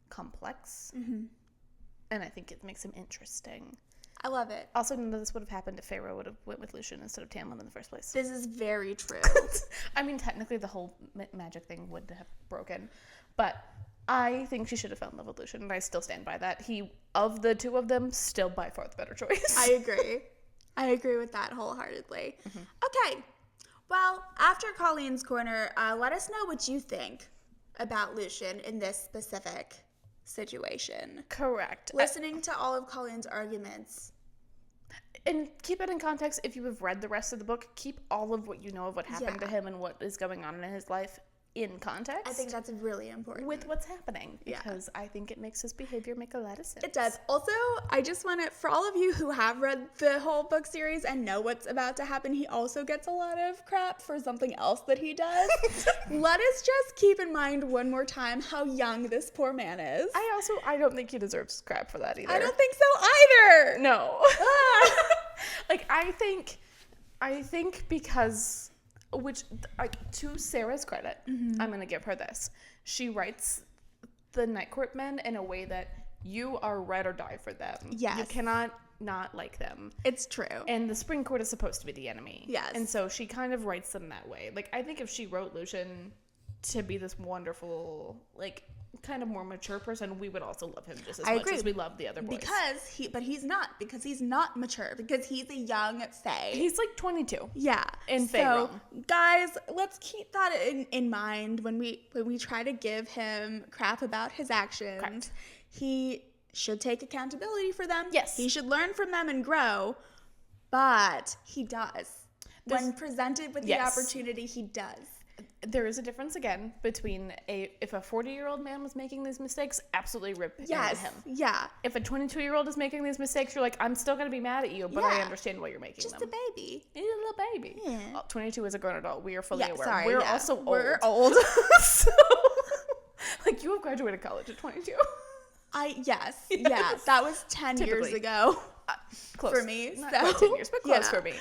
complex. And I think it makes him interesting. I love it. Also, none of this would have happened if Feyre would have went with Lucian instead of Tamlin in the first place. This is very true. I mean, technically, the whole magic thing would have broken. But I think she should have fell in love with Lucian, and I still stand by that. He, of the two of them, still by far the better choice. I agree. I agree with that wholeheartedly. Okay. Well, after Colleen's Corner, let us know what you think about Lucian in this specific situation. Correct. Listening to all of Colleen's arguments. And keep it in context. If you have read the rest of the book, keep all of what you know of what happened to him and what is going on in his life in context. I think that's really important. With what's happening. Because I think it makes his behavior make a lot of sense. It does. Also, I just want to, for all of you who have read the whole book series and know what's about to happen, he also gets a lot of crap for something else that he does. Let us just keep in mind one more time how young this poor man is. I don't think he deserves crap for that either. I don't think so either. No. Like, I think because, to Sarah's credit, I'm going to give her this. She writes the Night Court men in a way that you are ride or die for them. Yes. You cannot not like them. It's true. And the Spring Court is supposed to be the enemy. Yes. And so she kind of writes them that way. Like, I think if she wrote Lucian to be this wonderful, like, kind of more mature person, we would also love him just as much as we love the other boys. Because he's not mature, because he's a young Fae. He's like 22. Yeah. In Fae So, realm. guys, let's keep that in mind when we try to give him crap about his actions. Correct. He should take accountability for them. Yes. He should learn from them and grow, but he does. When presented with the opportunity, he does. There is a difference again between if a 40-year-old man was making these mistakes, absolutely rip into him. Yeah. If a 22-year-old is making these mistakes, you're like, I'm still gonna be mad at you, but I understand why you're making them. Just a baby. He's a little baby. Yeah. Well, 22 is a grown adult. We are fully aware. Sorry, We're also old. We're old. So, like, you have graduated college at 22. Yes. Yeah. That was 10 years ago. Close. For me. Not so, quite 10 years, but close for me.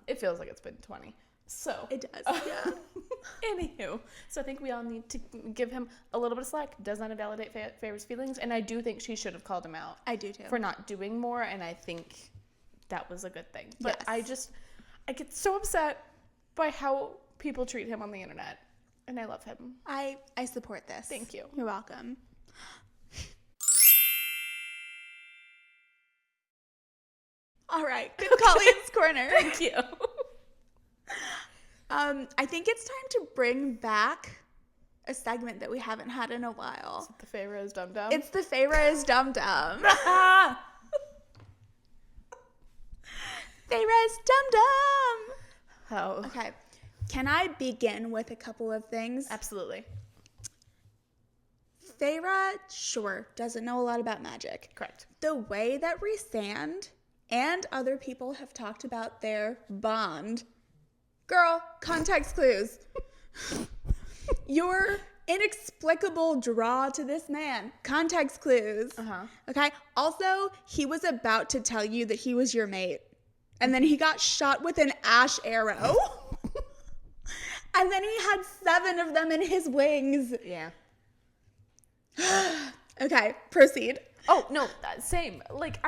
It feels like it's been 20. So it does, yeah. Anywho, so I think we all need to give him a little bit of slack. Does not invalidate Feyre's feelings, and I do think she should have called him out. I do too. For not doing more, and I think that was a good thing. But I get so upset by how people treat him on the internet, and I love him. I support this. Thank you. You're welcome. All right, good Colleen's Corner. Thank you. I think it's time to bring back a segment that we haven't had in a while. Is it the Feyre is Dum Dum? It's the Feyre is Dum Dum. Feyre is Dum Dum. Oh. Okay. Can I begin with a couple of things? Absolutely. Feyre, sure, doesn't know a lot about magic. Correct. The way that Rhysand and other people have talked about their bond, girl, context clues. Your inexplicable draw to this man, context clues. Okay. Also, he was about to tell you that he was your mate, and then he got shot with an ash arrow. And then he had 7 of them in his wings. Yeah. Okay, proceed. Oh, no, same. Like,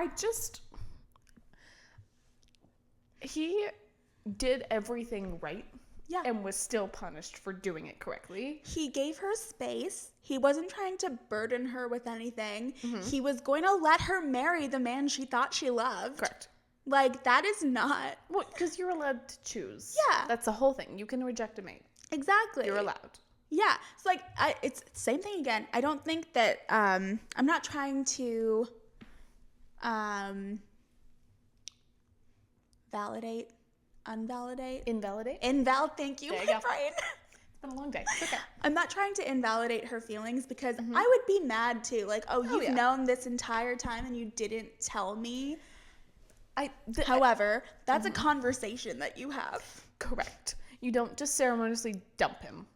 he did everything right. Yeah. And was still punished for doing it correctly. He gave her space. He wasn't trying to burden her with anything. He was going to let her marry the man she thought she loved. Correct. Like, that is not... Well, because you're allowed to choose. Yeah. That's the whole thing. You can reject a mate. Exactly. You're allowed. Yeah. It's like, it's the same thing again. I don't think that, I'm not trying to, validate, invalidate. Thank you. There you My go. brain. It's been a long day. It's okay. I'm not trying to invalidate her feelings, because I would be mad too. Like, you've known this entire time and you didn't tell me. However, that's a conversation that you have. Correct. You don't just ceremoniously dump him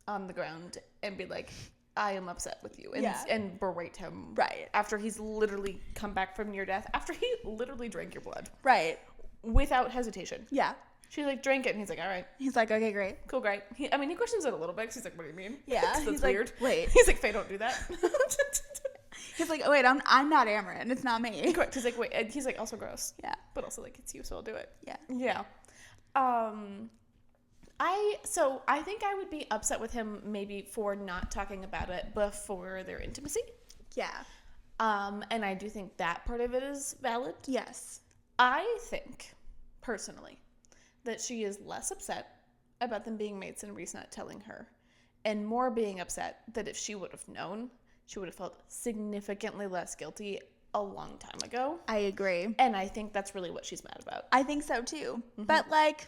on the ground and be like, I am upset with you, and berate him. Right. After he's literally come back from near death, after he literally drank your blood. Right. Without hesitation. Yeah. She like drank it, and he's like, all right. He's like, okay, great. Cool, great. He questions it a little bit, because he's like, what do you mean? Yeah. That's He's weird. like, wait. He's like, Faye, don't do that. He's like, oh, wait, I'm not Amarin. It's not me. Correct. He's like, wait. And he's like, also gross. Yeah. But also, like, it's you, so I'll do it. Yeah. Yeah. I think I would be upset with him maybe for not talking about it before their intimacy. Yeah. And I do think that part of it is valid. Yes. I think, personally, that she is less upset about them being mates and Rhys not telling her, and more being upset that if she would have known, she would have felt significantly less guilty a long time ago. I agree. And I think that's really what she's mad about. I think so too. But like,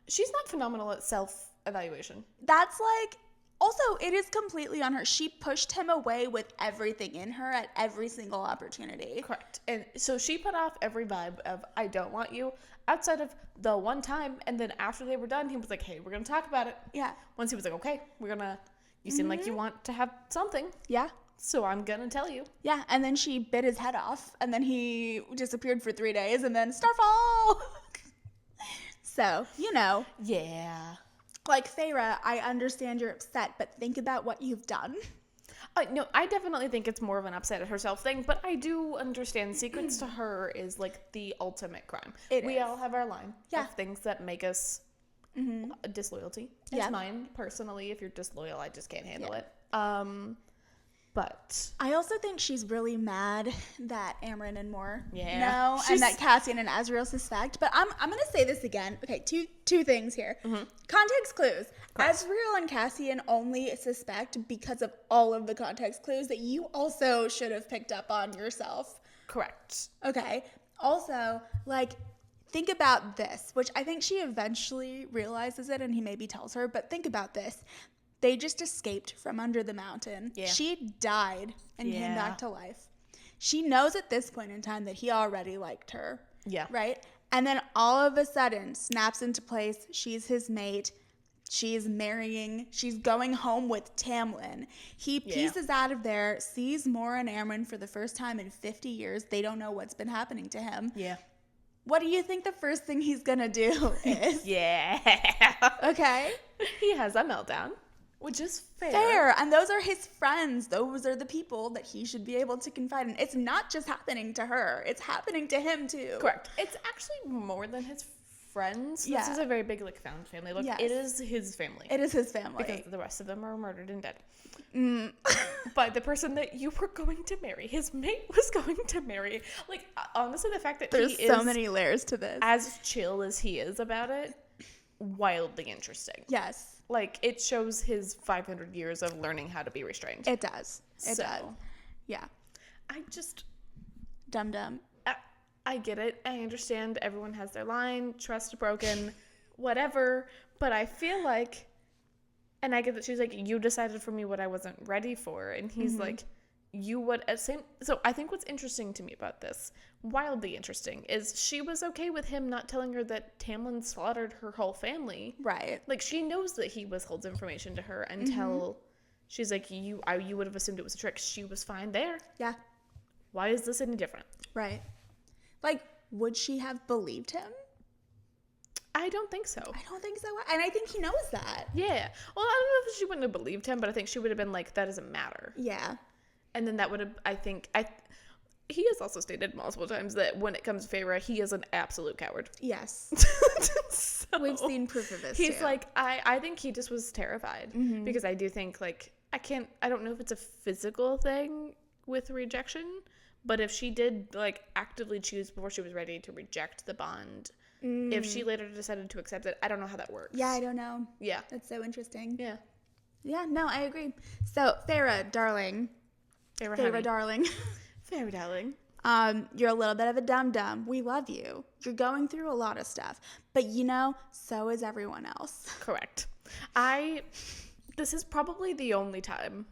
She's not phenomenal at self-evaluation. that's like, also, it is completely on her. She pushed him away with everything in her at every single opportunity. Correct. And so she put off every vibe of, I don't want you, outside of the one time. And then after they were done, he was like, hey, we're going to talk about it. Yeah. Once he was like, okay, you seem like you want to have something. Yeah. So I'm going to tell you. Yeah. And then she bit his head off. And then he disappeared for 3 days. And then Starfall. So, you know. Yeah. Like, Feyre, I understand you're upset, but think about what you've done. No, I definitely think it's more of an upset at herself thing, but I do understand secrets to her is like the ultimate crime. We all have our line of things that make us disloyalty. It's mine, personally. If you're disloyal, I just can't handle it. But I also think she's really mad that Amryn and Moore Yeah. know, and that Cassian and Azriel suspect. But I'm going to say this again. Okay, two things here. Context clues. Azriel and Cassian only suspect because of all of the context clues that you also should have picked up on yourself. correct. Okay. Also, like, think about this, which I think she eventually realizes it and he maybe tells her, but think about this. They just escaped from under the mountain. Yeah. She died and came Yeah. back to life. She knows at this point in time that he already liked her. Yeah. Right? And then all of a sudden snaps into place. She's his mate. She's marrying. She's going home with Tamlin. He pieces out of there, sees Moore and Amryn for the first time in 50 years. They don't know what's been happening to him. Yeah. What do you think the first thing he's going to do is? Yeah. Okay? He has a meltdown, which is fair. Fair. And those are his friends. Those are the people that he should be able to confide in. It's not just happening to her. It's happening to him too. Correct. It's actually more than his friends. Yeah. This is a very big, like, found family. Look, Yes. it is his family. It is his family. Because the rest of them are murdered and dead. By the person that you were going to marry. His mate was going to marry. Like, honestly, the fact that There's he so is many layers to this. as chill as he is about it, wildly interesting. Yes, Like, it shows his 500 years of learning how to be restrained. it does. It So, does. Yeah. I just... Dum dum. I get it. I understand everyone has their line, trust broken, whatever. But I feel like, and I get that she's like, you decided for me what I wasn't ready for. And he's like, you would, same. So I think what's interesting to me about this, wildly interesting, is she was okay with him not telling her that Tamlin slaughtered her whole family. Right. Like, she knows that he withholds information to her until she's like, you would have assumed it was a trick. She was fine there. Yeah. Why is this any different? Right. Like, would she have believed him? I don't think so. I don't think so. And I think he knows that. Yeah. Well, I don't know if she wouldn't have believed him, but I think she would have been like, that doesn't matter. Yeah. And then that would have, he has also stated multiple times that when it comes to Feyre, he is an absolute coward. Yes. So, We've seen proof of this he's too. like, I think he just was terrified because I do think, like, I don't know if it's a physical thing with rejection, but if she did, like, actively choose before she was ready to reject the bond, if she later decided to accept it, I don't know how that works. Yeah, I don't know. Yeah. That's so interesting. Yeah. Yeah, no, I agree. So, Feyre, darling. Feyre, darling. Feyre, darling. You're a little bit of a dum-dum. We love you. You're going through a lot of stuff. But, you know, so is everyone else. Correct. This is probably the only time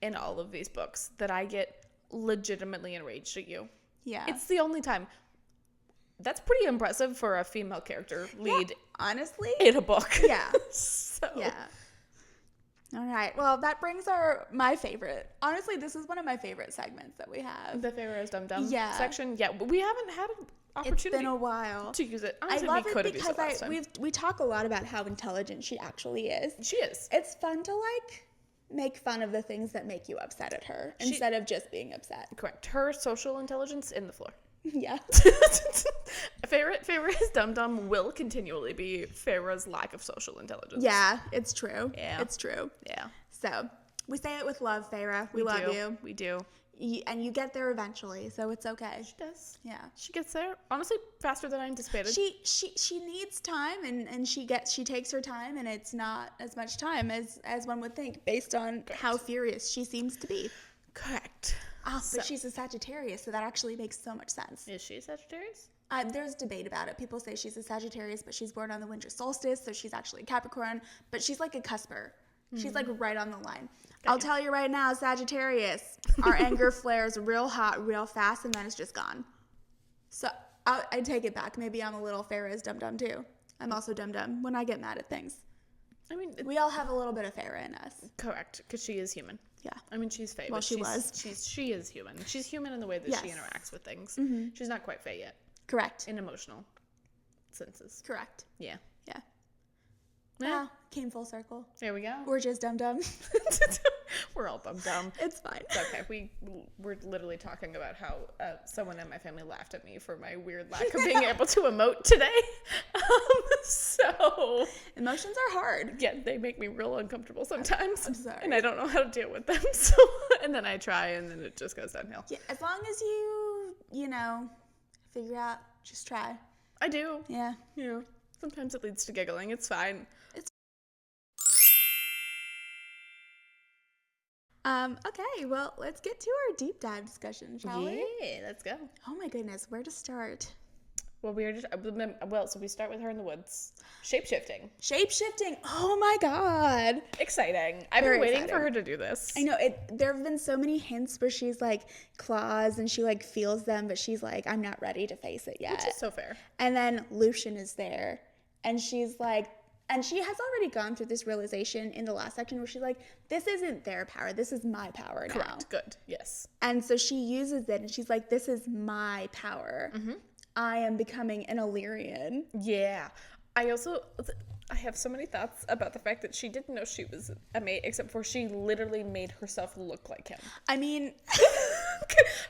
in all of these books that I get legitimately enraged at you. Yeah. It's the only time. That's pretty impressive for a female character lead honestly. in a book. Yeah. So. Yeah. All right. Well, that brings my favorite. Honestly, this is one of my favorite segments that we have. The Pharaoh's Dum Dum Yeah. section. Yeah, we haven't had an opportunity It's been a while. to use it. I Honestly, love we it could have used because it last time. we talk a lot about how intelligent she actually is. She is. It's fun to, like, make fun of the things that make you upset at her instead of just being upset. Correct. Her social intelligence in the floor. Yeah. Feyre's Dum Dum will continually be Feyre's lack of social intelligence. Yeah, it's true. Yeah. It's true. Yeah. So, we say it with love, Feyre. We love do. you. We do. and you get there eventually, so it's okay. She does. Yeah. She gets there, honestly, faster than I anticipated. She needs time, and she takes her time, and it's not as much time as one would think based on how furious she seems to be. Correct. But she's a Sagittarius, so that actually makes so much sense. Is she a Sagittarius? There's debate about it. People say she's a Sagittarius, but she's born on the winter solstice, so she's actually a Capricorn, but she's like a cusper. She's like right on the line. Okay. I'll tell you right now, Sagittarius, our anger flares real hot, real fast, and then it's just gone. So I take it back. Maybe I'm a little Feyre's dum-dum too. I'm also dum-dum when I get mad at things. I mean, we all have a little bit of Feyre in us. Correct, because she is human. Yeah. I mean, she's Fae. Well, but she is human. She's human in the way that she interacts with things. Mm-hmm. She's not quite Fae yet. Correct. In emotional senses. Correct. Yeah. Yeah. Yeah. Came full circle. There we go. We're just dum-dum. We're all dum-dum. It's fine. It's okay. We're literally talking about how someone in my family laughed at me for my weird lack of being able to emote today. So emotions are hard. Yeah, they make me real uncomfortable sometimes. I'm sorry. And I don't know how to deal with them. So and then I try and then it just goes downhill. Yeah, as long as you know, figure out, just try. I do. Yeah. Yeah. Sometimes it leads to giggling. It's fine. Okay, well, let's get to our deep dive discussion, shall we? Yeah, let's go. Oh my goodness, where to start? Well, so we start with her in the woods. Shapeshifting. Oh my god. Exciting. I've been waiting for her to do this. I know, there have been so many hints where she's like claws and she like feels them, but she's like, I'm not ready to face it yet. Which is so fair. And then Lucian is there and she's like, and she has already gone through this realization in the last section where she's like, this isn't their power. This is my power now. Correct. Good. Yes. And so she uses it and she's like, this is my power. Mm-hmm. I am becoming an Illyrian. Yeah. I have so many thoughts about the fact that she didn't know she was a mate, except for she literally made herself look like him. I mean,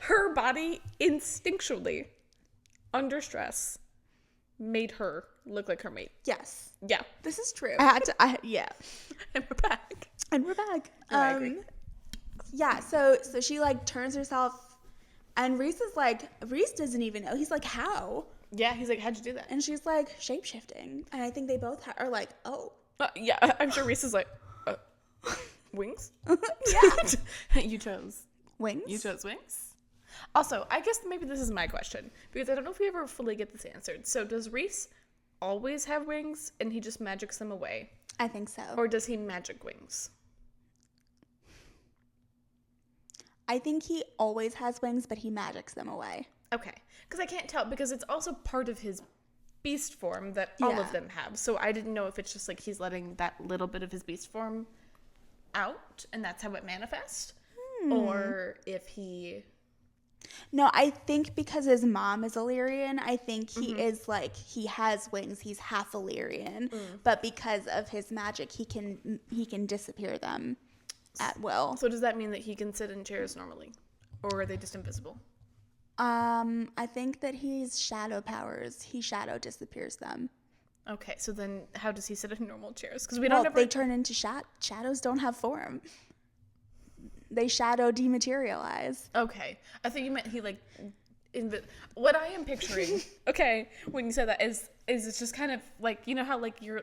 her body instinctually, under stress, made her look like her mate. Yes. Yeah. This is true. Yeah. And we're back. I agree. Yeah, so she like turns herself and Rhys doesn't even know. He's like, how? Yeah, he's like, how'd you do that? And she's like, shapeshifting. And I think they both are like, oh. Yeah, I'm sure Rhys is like, wings? Yeah. You chose wings? You chose wings? Also, I guess maybe this is my question, because I don't know if we ever fully get this answered. So does Rhys always have wings and he just magics them away? I think so. Or does he magic wings? I think he always has wings, but he magics them away. Okay. Because I can't tell, because it's also part of his beast form that all of them have. So I didn't know if it's just like he's letting that little bit of his beast form out and that's how it manifests. Or if he... No, I think because his mom is Illyrian, I think he is like, he has wings, he's half Illyrian, but because of his magic, he can disappear them at will. So does that mean that he can sit in chairs normally? Or are they just invisible? I think that he's shadow powers. He shadow disappears them. Okay, so then how does he sit in normal chairs? Because they turn into shadows. Don't have form. They shadow dematerialize. Okay, I think you meant he like. What I am picturing, okay, when you said that is it's just kind of like, you know how like you're.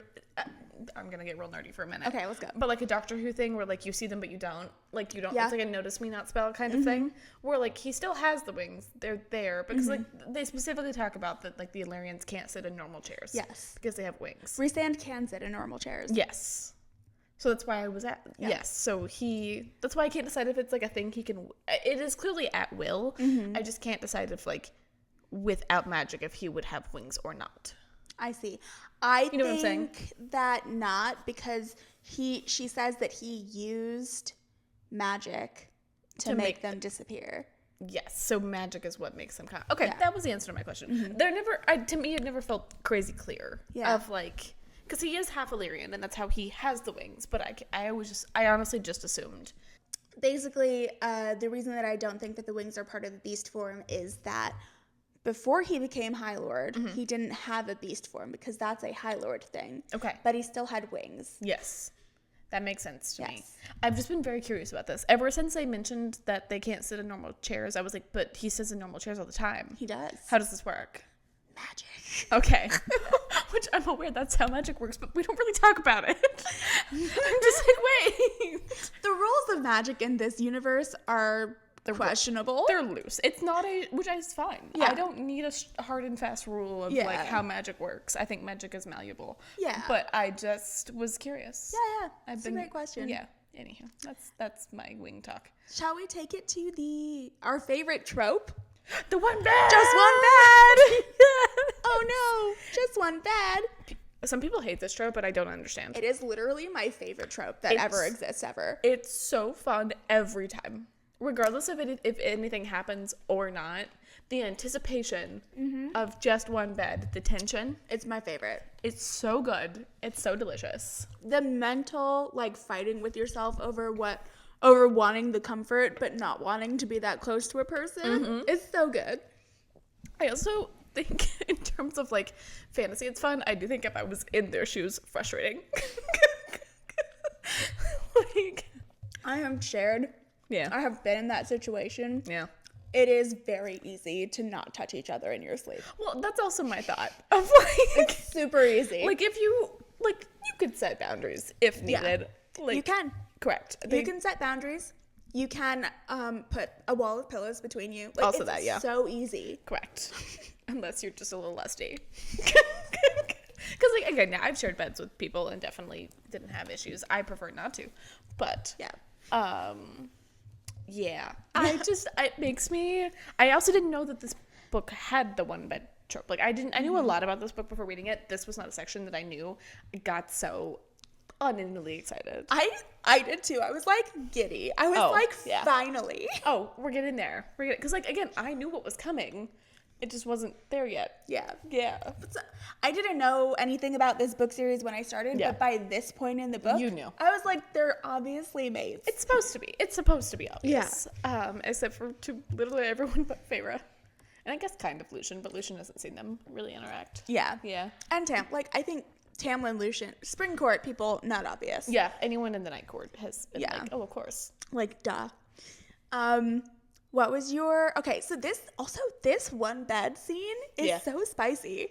I'm gonna get real nerdy for a minute. Okay, let's go. But like a Doctor Who thing where like you see them but you don't. Like you don't. Yeah. It's like a notice me not spell kind of thing. Where like he still has the wings. They're there because like they specifically talk about that like the Illyrians can't sit in normal chairs. Yes. Because they have wings. Rhysand can sit in normal chairs. Yes. So that's why I was at. Yeah. Yes. So that's why I can't decide if it's like a thing he can. It is clearly at will. I just can't decide if like without magic if he would have wings or not. I see. I know what I'm saying? that not because she says that he used magic to make them disappear. Yes, so magic is what makes them okay, that was the answer to my question. They're never to me it never felt crazy clear of like because he is half Illyrian and that's how he has the wings, but I honestly just assumed. Basically, the reason that I don't think that the wings are part of the beast form is that before he became High Lord, he didn't have a beast form because that's a High Lord thing. Okay. But he still had wings. Yes. That makes sense to me. Yes. I've just been very curious about this. Ever since they mentioned that they can't sit in normal chairs, I was like, but he sits in normal chairs all the time. He does. How does this work? Magic. Okay. Which I'm aware that's how magic works, but we don't really talk about it. I'm just like, wait. The rules of magic in this universe are questionable. They're loose. It's not which is fine. Yeah. I don't need a hard and fast rule of like how magic works. I think magic is malleable. Yeah. But I just was curious. Yeah. It's a great question. Yeah. Anywho, that's my wing talk. Shall we take it to our favorite trope? The one bed. Just one bed. Oh no, just one bed. Some people hate this trope, but I don't understand. It is literally my favorite trope that ever exists ever. It's so fun every time. Regardless of it, if anything happens or not, the anticipation of just one bed, the tension. It's my favorite. It's so good. It's so delicious. The mental, like, fighting with yourself over wanting the comfort but not wanting to be that close to a person is so good. I also think in terms of like fantasy, it's fun. I do think if I was in their shoes, frustrating. Like, I am shared. yeah. I have been in that situation. Yeah. It is very easy to not touch each other in your sleep. Well, that's also my thought of like, It's super easy. like if you could set boundaries if needed. Like you can. Correct. You can set boundaries. You can put a wall of pillows between you. Like, Also it's that, yeah. so easy. Correct. Unless you're just a little lusty. Because, like, again, yeah, I've shared beds with people and definitely didn't have issues. I prefer not to. But, Yeah. yeah. It makes me, I also didn't know that this book had the one bed trope. Like, I knew a lot about this book before reading it. This was not a section that I knew. I got so unendingly excited. I did too. I was like giddy. I was finally. Oh, we're getting there. Because, like, again, I knew what was coming. It just wasn't there yet. Yeah. Yeah. I didn't know anything about this book series when I started, but by this point in the book, You knew. I was like, they're obviously mates. It's supposed to be. It's supposed to be obvious. Yeah. Except for to literally everyone but Feyre. And I guess kind of Lucian, but Lucian hasn't seen them really interact. Yeah. Yeah. And I think Tamlin, Lucian, Spring Court people, not obvious. Yeah. Anyone in the Night Court has been like, oh, of course. Like, duh. What was okay, so this one bed scene is so spicy.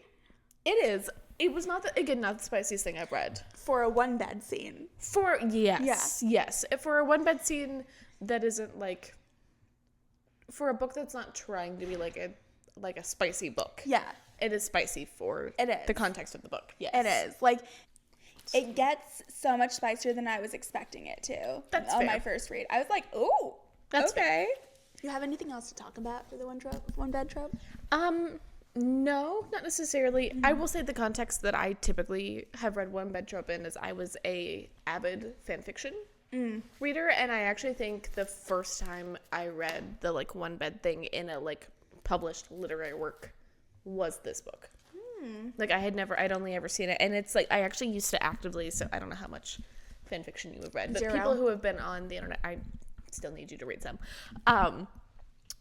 It is. It was not the spiciest thing I've read. For a one bed scene. Yes. For a one bed scene that isn't like, for a book that's not trying to be like a spicy book. Yeah. It is spicy for the context of the book. Yes. It is. Like, it gets so much spicier than I was expecting it to. That's on fair. my first read. I was like, ooh, That's okay. fair. Do you have anything else to talk about for the one bed trope? No, not necessarily. I will say the context that I typically have read one bed trope in is I was a avid fan fiction reader, and I actually think the first time I read the like one bed thing in a like published literary work was this book. Like I'd only ever seen it, and it's like I actually used to actively, so I don't know how much fan fiction you have read, but people who have been on the internet, I still need you to read some.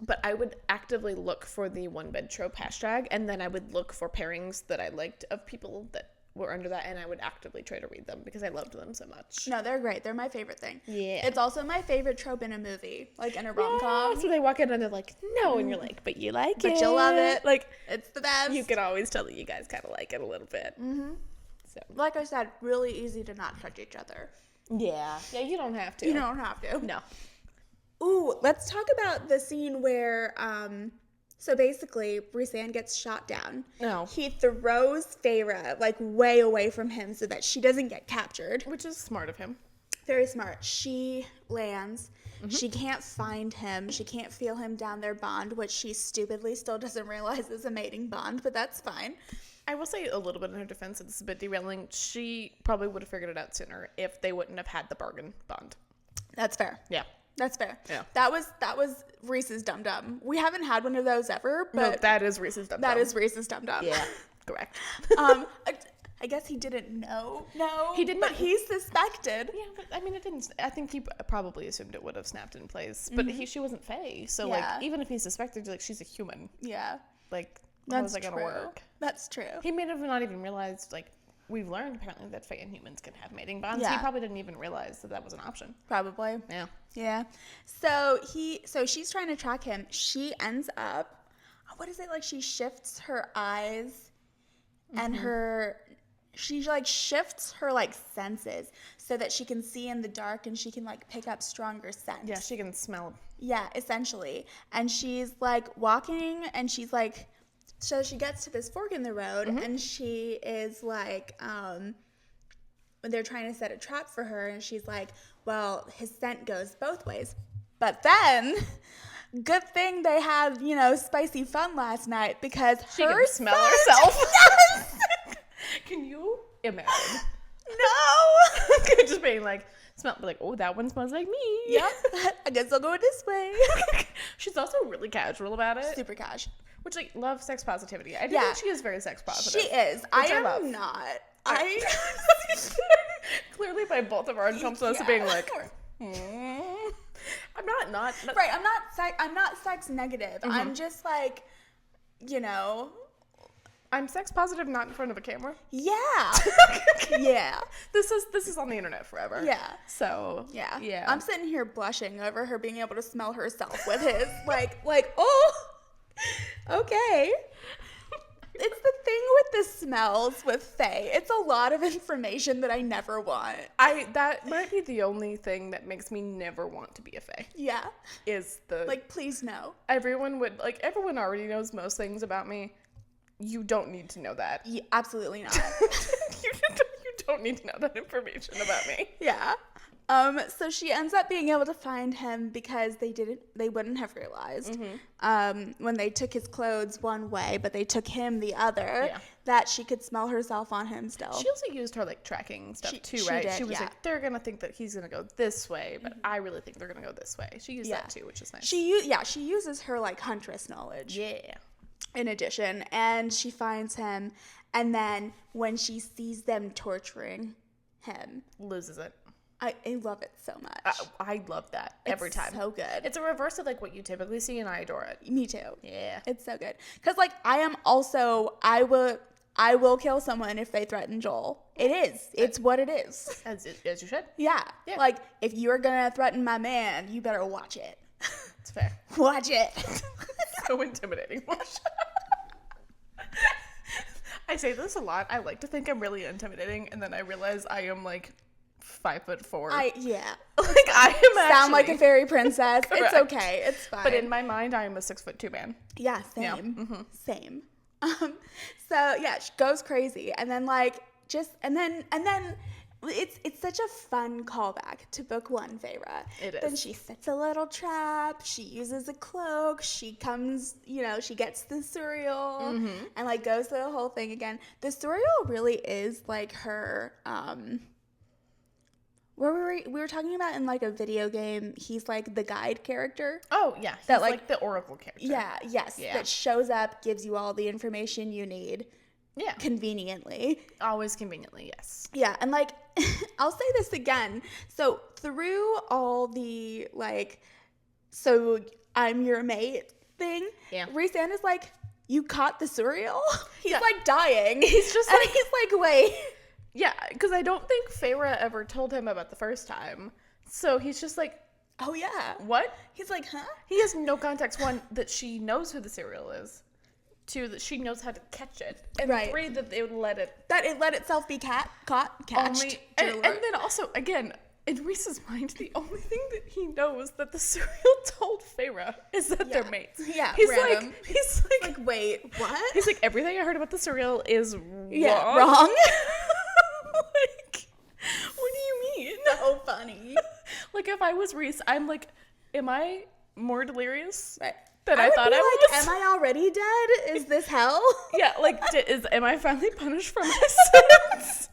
But I would actively look for the one bed trope hashtag, and then I would look for pairings that I liked of people that were under that, and I would actively try to read them because I loved them so much. No, they're great. They're my favorite thing. Yeah. It's also my favorite trope in a movie, like in a rom-com. So they walk in and they're like, no, and you're like, but you like it. But you love it. Like, it's the best. you can always tell that you guys kind of like it a little bit. So. Like I said, really easy to not touch each other. Yeah, you don't have to. You don't have to. No. Ooh, let's talk about the scene where, so basically, Rhysand gets shot down. No. He throws Feyre, like, way away from him so that she doesn't get captured. Which is smart of him. Very smart. She lands. She can't find him. She can't feel him down their bond, which she stupidly still doesn't realize is a mating bond, but that's fine. I will say a little bit in her defense, it's a bit derailing. She probably would have figured it out sooner if they wouldn't have had the bargain bond. That's fair. Yeah. That's fair. Yeah. That was Rhys's dum-dum. We haven't had one of those ever, but No, that is Rhys's dum-dum. that is Rhys's dum-dum. Yeah, correct. I guess he didn't know. No, He didn't but know. he suspected. Yeah, but I mean, it didn't. I think he probably assumed it would have snapped in place, but she wasn't Fae, so Yeah. like even if he suspected, like she's a human. Yeah, Like how that's is that gonna true. work? That's true. He may have not even realized like we've learned apparently that Fae and humans can have mating bonds. Yeah. He probably didn't even realize that was an option. Probably. Yeah. Yeah. So she's trying to track him. She ends up, what is it, like she shifts her eyes and she like shifts her like senses so that she can see in the dark and she can like pick up stronger scents. Yeah, she can smell. Yeah, essentially. And she's like walking and she's like, so she gets to this fork in the road and she is like, they're trying to set a trap for her and she's like, well, his scent goes both ways. But then, good thing they had, spicy fun last night because She can smell herself. Yes! Can you imagine? No! Just being like, smell, like, oh, that one smells like me. Yep. I guess I'll go this way. She's also really casual about it. Super cash. Which, like, love sex positivity. I do Yeah. think she is very sex positive. She is. I am not. Clearly by both of our uncles being like, I'm not right. I'm not sex negative. I'm just like, I'm sex positive, not in front of a camera. yeah. Yeah. This is on the internet forever. Yeah. So Yeah. I'm sitting here blushing over her being able to smell herself with his like, oh, okay. It's the thing with the smells with Faye. It's a lot of information that I never want. That might be the only thing that makes me never want to be a Fae. Yeah. Is the like, please no. everyone already knows most things about me. You don't need to know that. Yeah, absolutely not. You don't need to know that information about me. Yeah. So she ends up being able to find him because they wouldn't have realized when they took his clothes one way, but they took him the other, that she could smell herself on him still. She also used her, like, tracking stuff too, right? She was like, they're going to think that he's going to go this way, but I really think they're going to go this way. She used that too, which is nice. She uses her, like, huntress knowledge. Yeah. In addition, and she finds him, and then when she sees them torturing him, Loses it. I love it so much. I love that every time. So good. It's a reverse of, like, what you typically see, and I adore it. Me too. Yeah. It's so good. Because, like, I will kill someone if they threaten Joel. It is. It's what it is. As you should. Yeah. Yeah. Like, if you're going to threaten my man, you better watch it. It's fair. Watch it. So intimidating. I say this a lot. I like to think I'm really intimidating, and then I realize I am, like, 5'4". Yeah. Like, I am actually... Sound like a fairy princess. It's Correct. okay. It's fine. But in my mind, I am a 6'2" man. Yeah, same. Yeah. Same. So yeah, she goes crazy, and then and then it's such a fun callback to book one, Feyre. It is. Then she sets a little trap. She uses a cloak. She comes, she gets the cereal and like goes through the whole thing again. The cereal really is like her. Where we were talking about in like a video game, he's like the guide character. Oh yeah, he's that like the oracle character. Yeah, yes, that shows up, gives you all the information you need. Yeah, conveniently. Always conveniently, yes. Yeah, and like, I'll say this again. So through all the like, so I'm your mate thing. Yeah, Rhysand is like, you caught the cereal. He's like dying. He's just like, he's like, wait. Yeah, because I don't think Feyre ever told him about the first time. So he's just like, oh yeah. What? He's like, huh? He has no context. One, that she knows who the cereal is. Two, that she knows how to catch it. And three, that they would let it. That it let itself be catched. And then also, again, in Rhys's mind, the only thing that he knows that the cereal told Feyre is that they're mates. Yeah, he's random. He's like, wait, what? He's like, everything I heard about the cereal is wrong. Yeah, wrong. Like, what do you mean? So funny. Like, if I was Rhys, I'm like, am I more delirious right. than I thought I was? Am I already dead? Is this hell? Yeah, like, am I finally punished for my sins?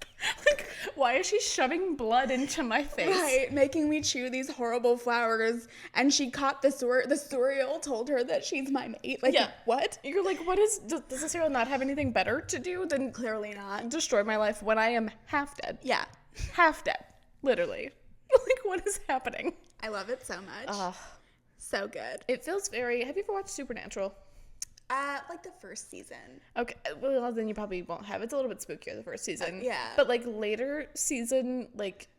Like, why is she shoving blood into my face? Right, making me chew these horrible flowers, and she caught the cereal, told her that she's my mate. Like, what? You're like, does the cereal not have anything better to do than clearly not destroy my life when I am half dead? Yeah. Half dead. Literally. Like, what is happening? I love it so much. So good. It feels very... Have you ever watched Supernatural? Like the first season. Okay, well then you probably won't have. It's a little bit spookier the first season. Yeah. But like later season, like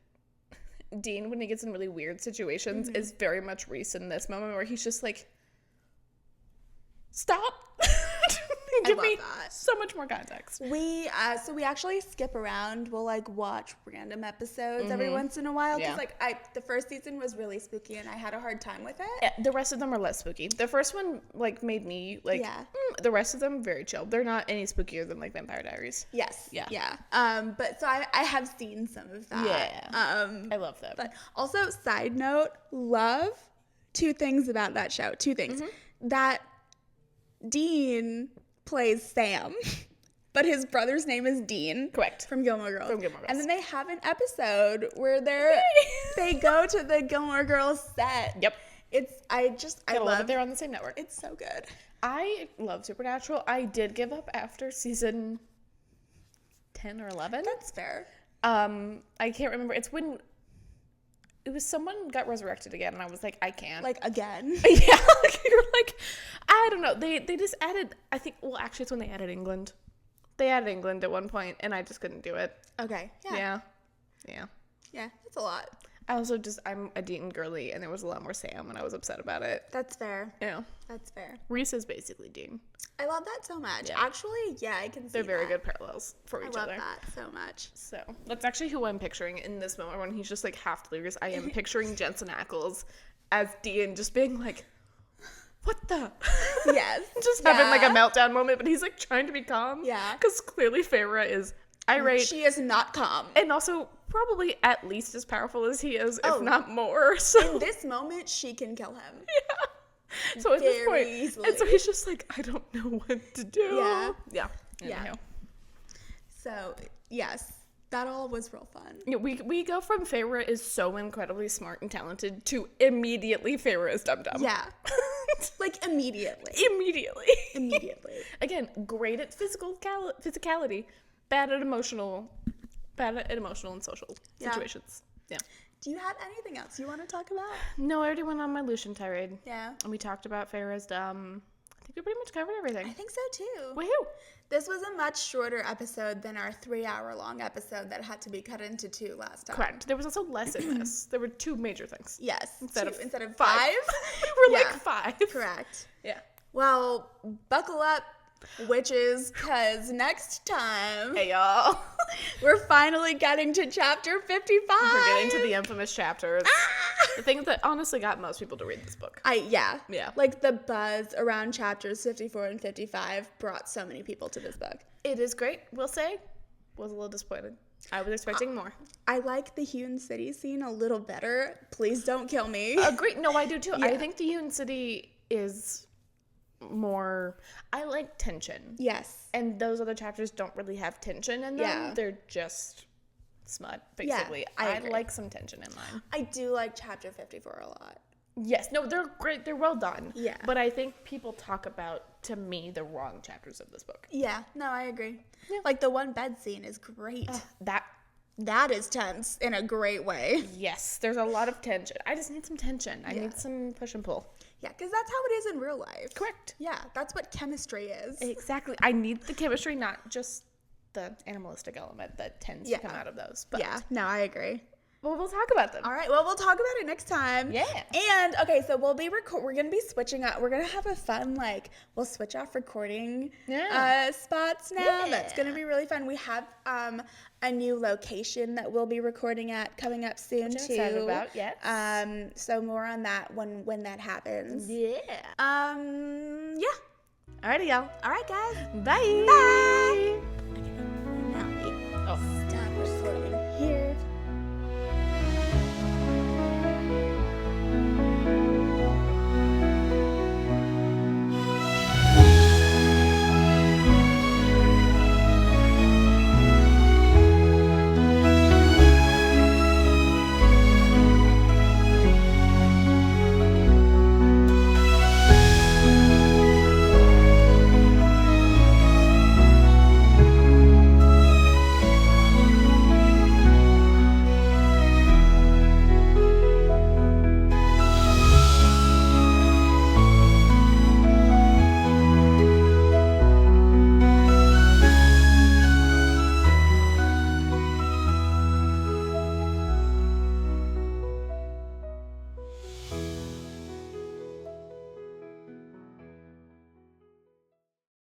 Dean, when he gets in really weird situations, is very much Rhys in this moment where he's just like, stop. Give love me that. so much more context. We actually skip around. We'll like watch random episodes every once in a while because the first season was really spooky and I had a hard time with it. Yeah, the rest of them are less spooky. The first one like made me like. The rest of them very chill. They're not any spookier than like Vampire Diaries. Yes. Yeah. But so I have seen some of that. Yeah. I love them. But also, side note, love two things about that show. Two things. That Dean plays Sam, but his brother's name is Dean. Correct. From Gilmore Girls. From Gilmore Girls. And then they have an episode where they go to the Gilmore Girls set. Yep. I love it. They're on the same network. It's so good. I love Supernatural. I did give up after season 10 or 11. That's fair. I can't remember. It's when it was someone got resurrected again, and I was like, I can't. Like, again? Yeah. You're like, I don't know. They just added, I think, well, actually, it's when they added England. They added England at one point, and I just couldn't do it. Okay. Yeah. Yeah, that's a lot. I also I'm a Dean girly, and there was a lot more Sam, and I was upset about it. That's fair. Yeah. That's fair. Rhys is basically Dean. I love that so much. Yeah. Actually, yeah, I can see They're very that. good parallels for each other. I love that so much. So that's actually who I'm picturing in this moment when he's just like half delirious. I am picturing Jensen Ackles as Dean just being like, what the? Yes. Just having like a meltdown moment, but he's like trying to be calm. Yeah. Because clearly Feyre is irate. She is not calm. And also probably at least as powerful as he is, if not more. So in this moment, she can kill him. Yeah. So at this point, easily. And so he's just like, I don't know what to do. Yeah. Anyhow. So yes, that all was real fun. Yeah, we go from Feyre is so incredibly smart and talented to immediately Feyre is dumb. Yeah. Like immediately. Immediately. Again, great at physicality, bad at emotional and social situations. Yeah. Do you have anything else you want to talk about? No, I already went on my Lucian tirade. Yeah. And we talked about Feyre's dumb. I think we pretty much covered everything. I think so too. Woohoo! This was a much shorter episode than our 3-hour-long episode that had to be cut into 2 last time. Correct. There was also less in this. There were 2 major things. Yes. Instead of 5. we were like 5. Correct. Yeah. Well, buckle up, witches, because next time Hey, y'all. we're finally getting to chapter 55. We're getting to the infamous chapters. The thing that honestly got most people to read this book. Yeah. Like the buzz around chapters 54 and 55 brought so many people to this book. It is great, we'll say. Was a little disappointed. I was expecting more. I like the Hewn City scene a little better. Please don't kill me. Great. No, I do too. Yeah. I think the Hewn City is more, I like tension. Yes. And those other chapters don't really have tension in them. Yeah. They're just smut, basically. I agree. like some tension in mine. I do like chapter 54 a lot. Yes. No, they're great. They're well done. Yeah. But I think people talk about, to me, the wrong chapters of this book. Yeah. No, I agree. Yeah. Like the one bed scene is great. That is tense in a great way. Yes. There's a lot of tension. I just need some tension. I need some push and pull. Yeah, because that's how it is in real life. Correct. Yeah, that's what chemistry is. Exactly. I need the chemistry, not just the animalistic element that tends to come out of those. But yeah, no, I agree. Well, we'll talk about them. All right, well, we'll talk about it next time. Yeah. And, okay, so we're going to be switching up. We're going to have a fun, we'll switch off recording spots now. Yeah. That's going to be really fun. We have a new location that we'll be recording at coming up soon, Which I'm too. excited about, yes. So more on that when that happens. Yeah. Yeah. Alrighty, y'all. All right, guys. Bye. Bye. Oh.